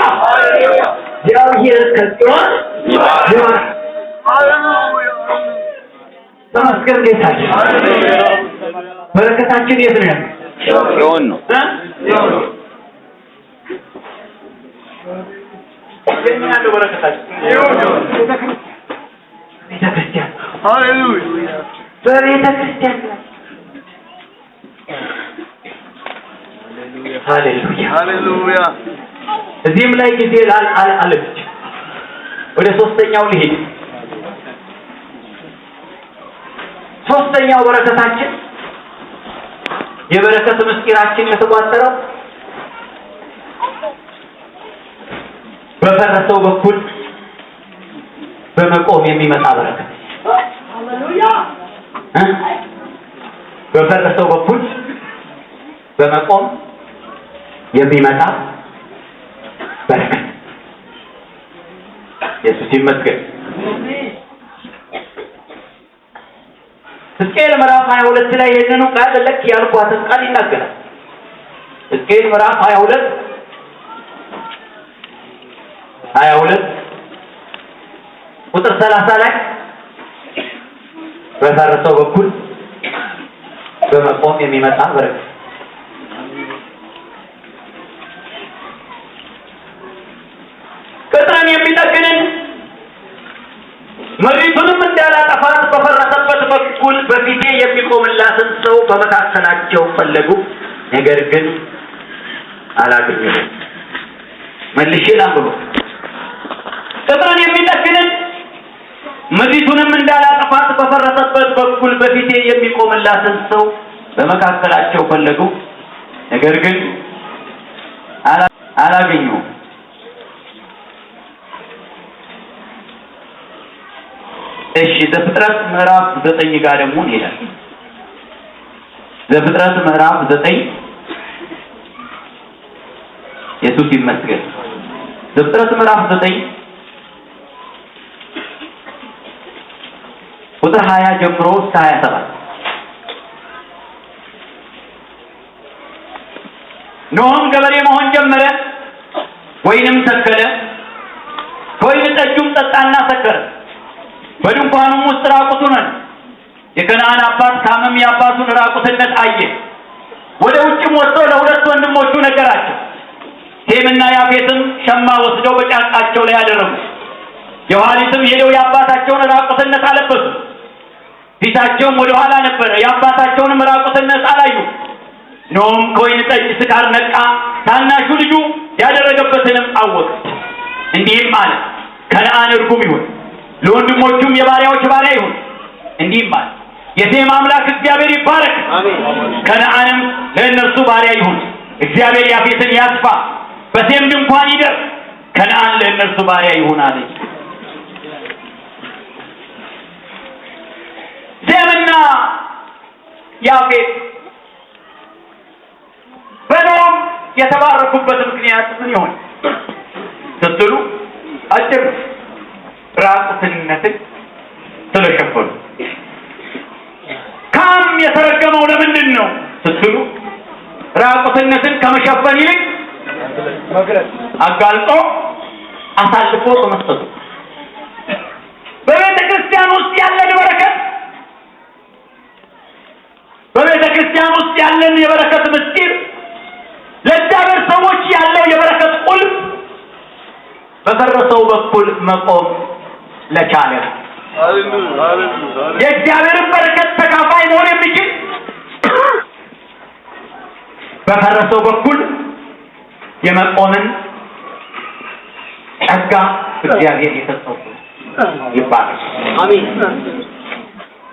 እግዚአብሔር ከጽዮን ይባርክ። ተመስገን ጌታችን። በረከታችን የት ነው ያለው? ጽዮን ነው። ያለው በረከታችን ቤተክርስቲያን። ሃሌሉያ በቤተክርስቲያን ሃሌሉያ ሃሌሉያ። እዚህም ላይ ጊዜ አለች። ወደ ሶስተኛው ልሄድ። ሶስተኛው በረከታችን የበረከት ምስጢራችን የተቋጠረው በፈረሰው በኩል በመቆም የሚመጣ በረከት። ሃሌሉያ። በፈረሰው በኩል በመቆም የሚመጣ በረከት። ኢየሱስ ይመስገን። ሕዝቅኤል ምዕራፍ 22 ላይ ይህንኑ ቃል ልክ ያልኳትን ቃል ይናገራል። ሕዝቅኤል ምዕራፍ 22 ቁጥር 30 ላይ በፈረሰው በኩል በመቆም የሚመጣ በረከት። ቅጥርን የሚጠግንን በመካከላቸው ፈለጉ፣ ነገር ግን አላገኙም። መልሼ ላንብበው። ቅጥርን የሚጠግንን ምድሪቱንም እንዳላጠፋት በፈረሰበት በኩል በፊቴ የሚቆምላትን ሰው በመካከላቸው ፈለጉ፣ ነገር ግን አላገኙም። እሺ ዘፍጥረት ምዕራፍ 9 ጋር ደግሞ እንሄዳለን። ዘፍጥረት ምዕራፍ 9 ኢየሱስ ይመስገን። ዘፍጥረት ምዕራፍ 9 ቁጥር 20 ጀምሮ እስከ 27 ኖህም ገበሬ መሆን ጀመረ፣ ወይንም ተከለ፣ ከወይን ጠጁም ጠጣና ሰከረ። በድንኳኑም ውስጥ ራቁቱን ሆነ። የከነዓን አባት ካምም የአባቱን ራቁትነት አየ። ወደ ውጭም ወጥቶ ለሁለት ወንድሞቹ ነገራቸው። ሴምና ያፌትም ሸማ ወስደው በጫንቃቸው ላይ አደረጉ። የኋሊትም ሄደው የአባታቸውን ራቁትነት አለበሱ። ፊታቸውም ወደ ኋላ ነበረ፣ የአባታቸውንም ራቁትነት አላዩ። ኖህም ከወይን ጠጅ ስካር ነቃ፣ ታናሹ ልጁ ያደረገበትንም አወቀ። እንዲህም አለ፣ ከነዓን እርጉም ይሁን፣ ለወንድሞቹም የባሪያዎች ባሪያ ይሁን። እንዲህም አለ፣ የሴም አምላክ እግዚአብሔር ይባረክ፣ ከነዓንም ለእነርሱ ባሪያ ይሁን። እግዚአብሔር ያፌትን ያስፋ፣ በሴም ድንኳን ይደር፣ ከነዓን ለእነርሱ ባሪያ ይሁን አለ። ሴምና ያፌት በኖም የተባረኩበት ምክንያት ምን ይሆን ስትሉ አጭር ራቁትነትን ስለሸፈኑ። ካም የተረገመው ለምንድን ነው ስትሉ ራቁትነትን ከመሸፈን ይልቅ አጋልጦ አሳልፎ በመስጠቱ። በቤተ ክርስቲያን ውስጥ ያለን በረከት፣ በቤተ ክርስቲያን ውስጥ ያለን የበረከት ምስጢር፣ ለእግዚአብሔር ሰዎች ያለው የበረከት ቁልፍ በፈረሰው በኩል መቆም ለቻለ የእግዚአብሔርን በረከት ተካፋይ መሆን የሚችል በፈረሰው በኩል የመቆምን ጸጋ እግዚአብሔር የሰጠው ይባረክ። አሜን።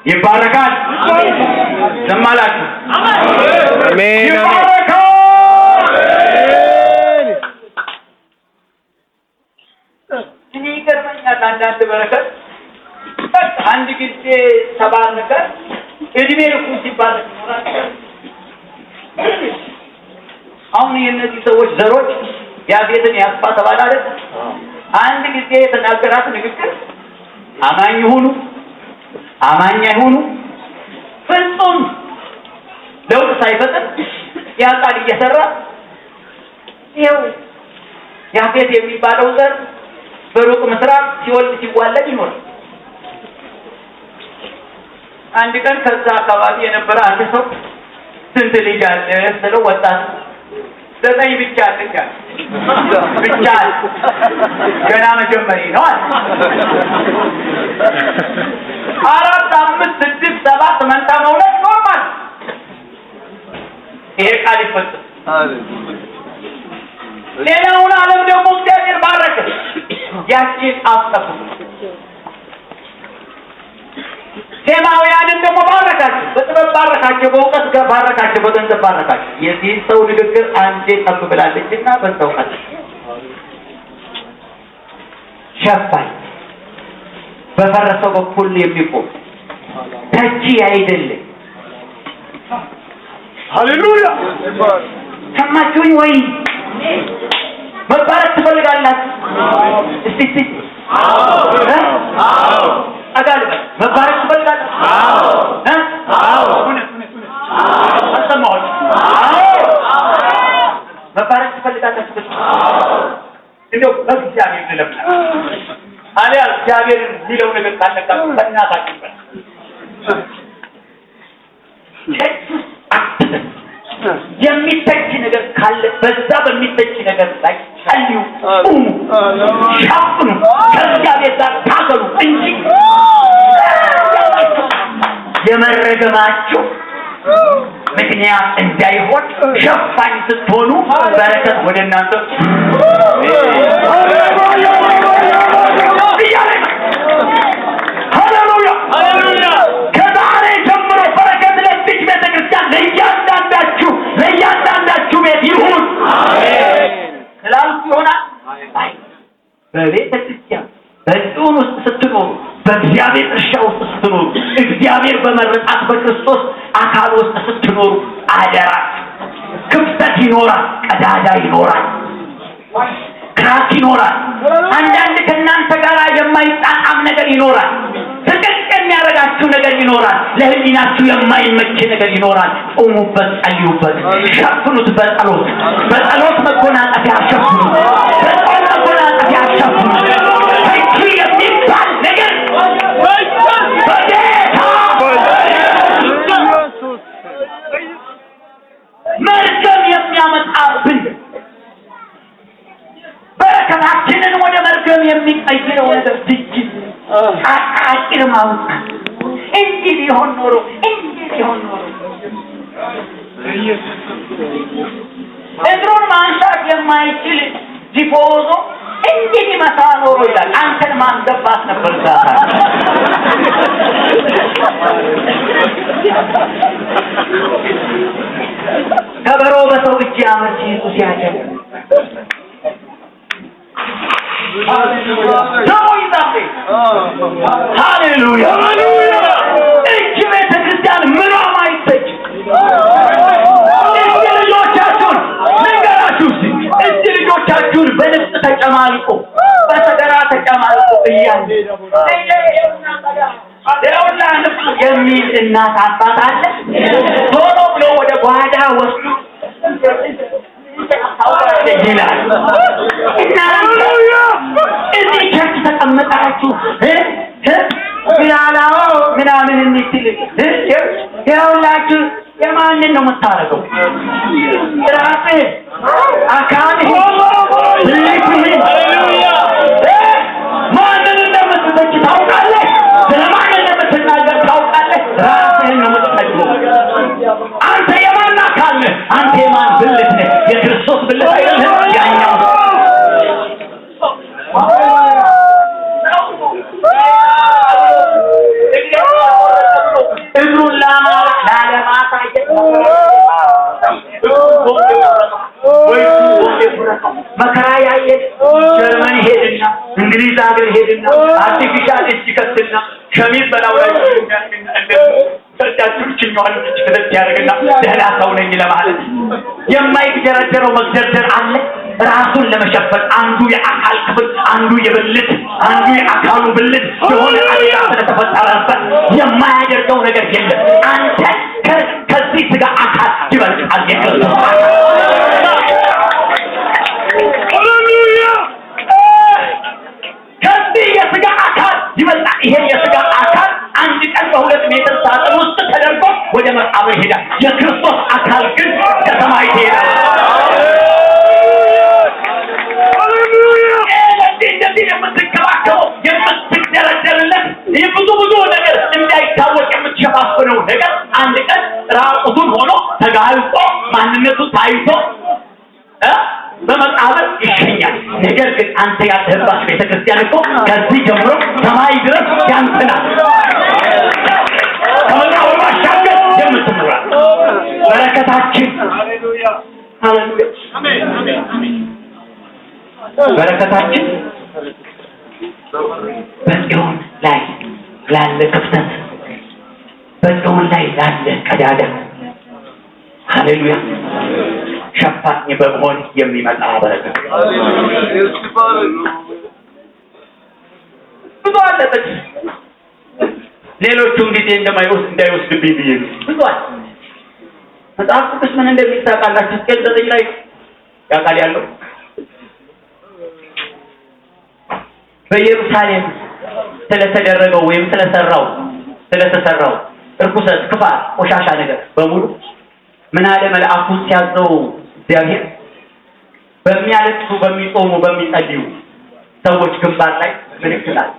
ይባረካል። ዘማላችሁ አሜን። ይባረካል። እኔ ይገርመኛል አንዳንድ በረከት አንድ ጊዜ ተባረከ እድሜ ልኩ ሲባረክ ይኖራል። አሁን የእነዚህ ሰዎች ዘሮች ያፌትን ያስፋ ተባለ አይደል? አንድ ጊዜ የተናገራት ንግግር አማኝ ይሁኑ አማኝ አይሁኑ ፍጹም ለውጥ ሳይፈጥር ያ ቃል እየሰራ ይኸው ያፌት የሚባለው ዘር በሩቅ ምስራቅ ሲወልድ ሲዋለድ ይኖራል። አንድ ቀን ከዛ አካባቢ የነበረ አንድ ሰው ስንት ልጅ አለ ስለው ወጣት 9 ብቻ አለኝ ብቻ ገና መጀመሪያ ነው አለ። 4 5 6 7 መንታ መውለድ ኖርማል። ይሄ ቃል ይፈጽም። ሌላውን ዓለም ደግሞ እግዚአብሔር ባረከ። ያቺን አስጠፉ። ሴማውያንን ደግሞ ባረካቸው፣ በጥበብ ባረካቸው፣ በእውቀት ባረካቸው፣ በገንዘብ ባረካቸው። የዚህ ሰው ንግግር አንዴ ጠብ ብላለችና በዛው ቀጥ ሸፋኝ በፈረሰው በኩል የሚቆም ተቺ አይደለም። ሃሌሉያ! ሰማችሁኝ ወይ? መባረክ ትፈልጋላችሁ? እስቲ አዎ አጋልበ መባረክ ትፈልጋላችሁ? አዎ አሰማሁት። መባረክ ትፈልጋላችሁ? እንደው በእግዚአብሔር ለምን አለ እግዚአብሔር የሚለው ነገር ካለካ በእናታችሁ የሚተች ነገር ካለ በዛ በሚተች ነገር ላይ ጸልዩ፣ ሻፍኑ፣ ከእግዚአብሔር ጋር ታገሉ እንጂ የመረገማችሁ ምክንያት እንዳይሆን ሸፋኝ ስትሆኑ በረከት ወደ እናንተ ሃሌሉያ ከዛሬ ጀምሮ በረከት ለዚህ ቤተክርስቲያን ለእያንዳንዳችሁ ቤት ይሁን። ስላልኩ ይሆናል። በቤተክርስቲያን በጽዮን ውስጥ ስትኖሩ፣ በእግዚአብሔር እርሻ ውስጥ ስትኖሩ፣ እግዚአብሔር በመረጣት በክርስቶስ አካል ውስጥ ስትኖሩ አደራ ክፍተት ይኖራል፣ ቀዳዳ ይኖራል፣ ክራክ ይኖራል። አንዳንድ ከእናንተ ጋር የማይጣጣም ነገር ይኖራል። ትክክል የሚያደርጋችሁ ነገር ይኖራል። ለህሊናችሁ የማይመች ነገር ይኖራል። ጾሙበት፣ ጸልዩበት፣ ሸፍኑት። በጸሎት መጎናጸፊያ ሸፍኑት። በጾም መጎናጸፊያ ሸፍኑት። ፍቺ የሚባል ነገር በጌታ መርገም የሚያመጣብን በረከታችንን ወደ መርገም የሚቀይረው ነገር ድጅት አቃቂር ማውጣት እንዲህ ሊሆን ኖሮ እግሩን ማንሳት የማይችል ዲፎዞ እንዲህ ይመታ ኖሮ ይላል። አንተን ማስገባት ነበር ዛታ ከበሮ በሰው እጅ አመርቺ ኢየሱስ ያጀብ ሃሌሉያ እጅ ቤተክርስቲያን ምኗም አይተች። እጅ ልጆቻችሁን ንገራችሁ እስኪ እጅ ልጆቻችሁን በልብስ ተጨማልቆ በሰገራ ተጨማልቆ እያለ ደውላ ንፍሱ የሚል እናት አባት አለ። ቶሎ ብሎ ወደ ጓዳ ወስዱ ይላል። እዚህ ቸርች ተቀምጣችሁ ቢላላው ምናምን እንድትል ያውላችሁ የማንን ነው የምታረገው? ራስህ አካልህ ማንን እንደምትተች ታውቃለህ። ስለማን እንደምትናገር ታውቃለህ። ራስህን ነው የምትጠይቀው። አንተ የማን አካል ነህ? አንተ የማን ብልት ነህ? የክርስቶስ ብልት አይደለህ? ያኛው እግሩን ላለማሳየት መከራ ያየን ጀርመን ሄድና እንግሊዝ ሀገር ሄድና አርቲፊሻል እጅ ከትና ሸሚዝ በላው ላይ ሰጣችሁ ችኛዋን ትክክለት ያደርግና ደህና ሰው ነኝ ለማለት የማይደረደረው መግደርደር አለ። ራሱን ለመሸፈን አንዱ የአካል ክፍል አንዱ የብልት አንዱ የአካሉ ብልት የሆነ አደጋ ስለተፈጠረበት የማያደርገው ነገር የለም። አንተ ከዚህ ስጋ አካል ይበልጣል። የክርስቶስ ሃሌሉያ ከዚህ የስጋ አካል ይበልጣል። ይሄ የስጋ አካል አንድ ቀን በ2 ሜትር ሳጥን ውስጥ ተደርጎ ወደ መቃብር ይሄዳል። የክርስቶስ አካል ግን ከሰማይ ይሄዳል። እንደዚህ የምትከባከበው የምትደረደርለት ይህ ብዙ ነገር እንዳይታወቅ የምትሸፋፍነው ነገር አንድ ቀን ራቁቱን ሆኖ ተጋልጦ ማንነቱ ታይቶ በመቃብር ይሸኛል። ነገር ግን አንተ ያለህባት ቤተክርስቲያን እኮ ከዚህ ጀምሮ ሰማይ ድረስ ያንተ ናት። ከመቃብር ባሻገር የምትኖራ በረከታችን ሃሌሉያ ሃሌሉያ አሜን በረከታችን በጽዮን ላይ ላለ ክፍተት በጽዮን ላይ ላለ ቀዳዳ ሃሌሉያ ሸፋኝ በመሆን የሚመጣ በረከት ብዙ አለበት። ሌሎቹም ጊዜ እንዳይወስድብኝ ብዬ ነው። ብዙ አለ። መጽሐፍ ቅዱስ ምን እንደሚል ታውቃላችሁ? ሕዝቅኤል 9 ላይ ያውቃል ያለው በኢየሩሳሌም ስለተደረገው ወይም ስለተሰራው እርኩሰት፣ ክፋት፣ ቆሻሻ ነገር በሙሉ ምን አለ መልአኩ ሲያዘው እግዚአብሔር በሚያለቅሱ በሚጾሙ በሚጸልዩ ሰዎች ግንባር ላይ ምልክት አለ።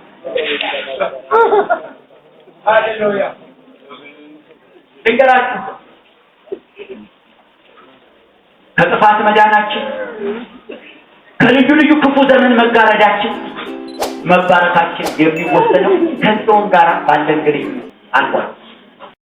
ሃሌሉያ ድንገራችሁ ከጥፋት መዳናችን ከልዩ ልዩ ክፉ ዘመን መጋረዳችን መባረካችን የሚወሰነው ከጽዮን ጋር ባለን ግንኙነት አንኳር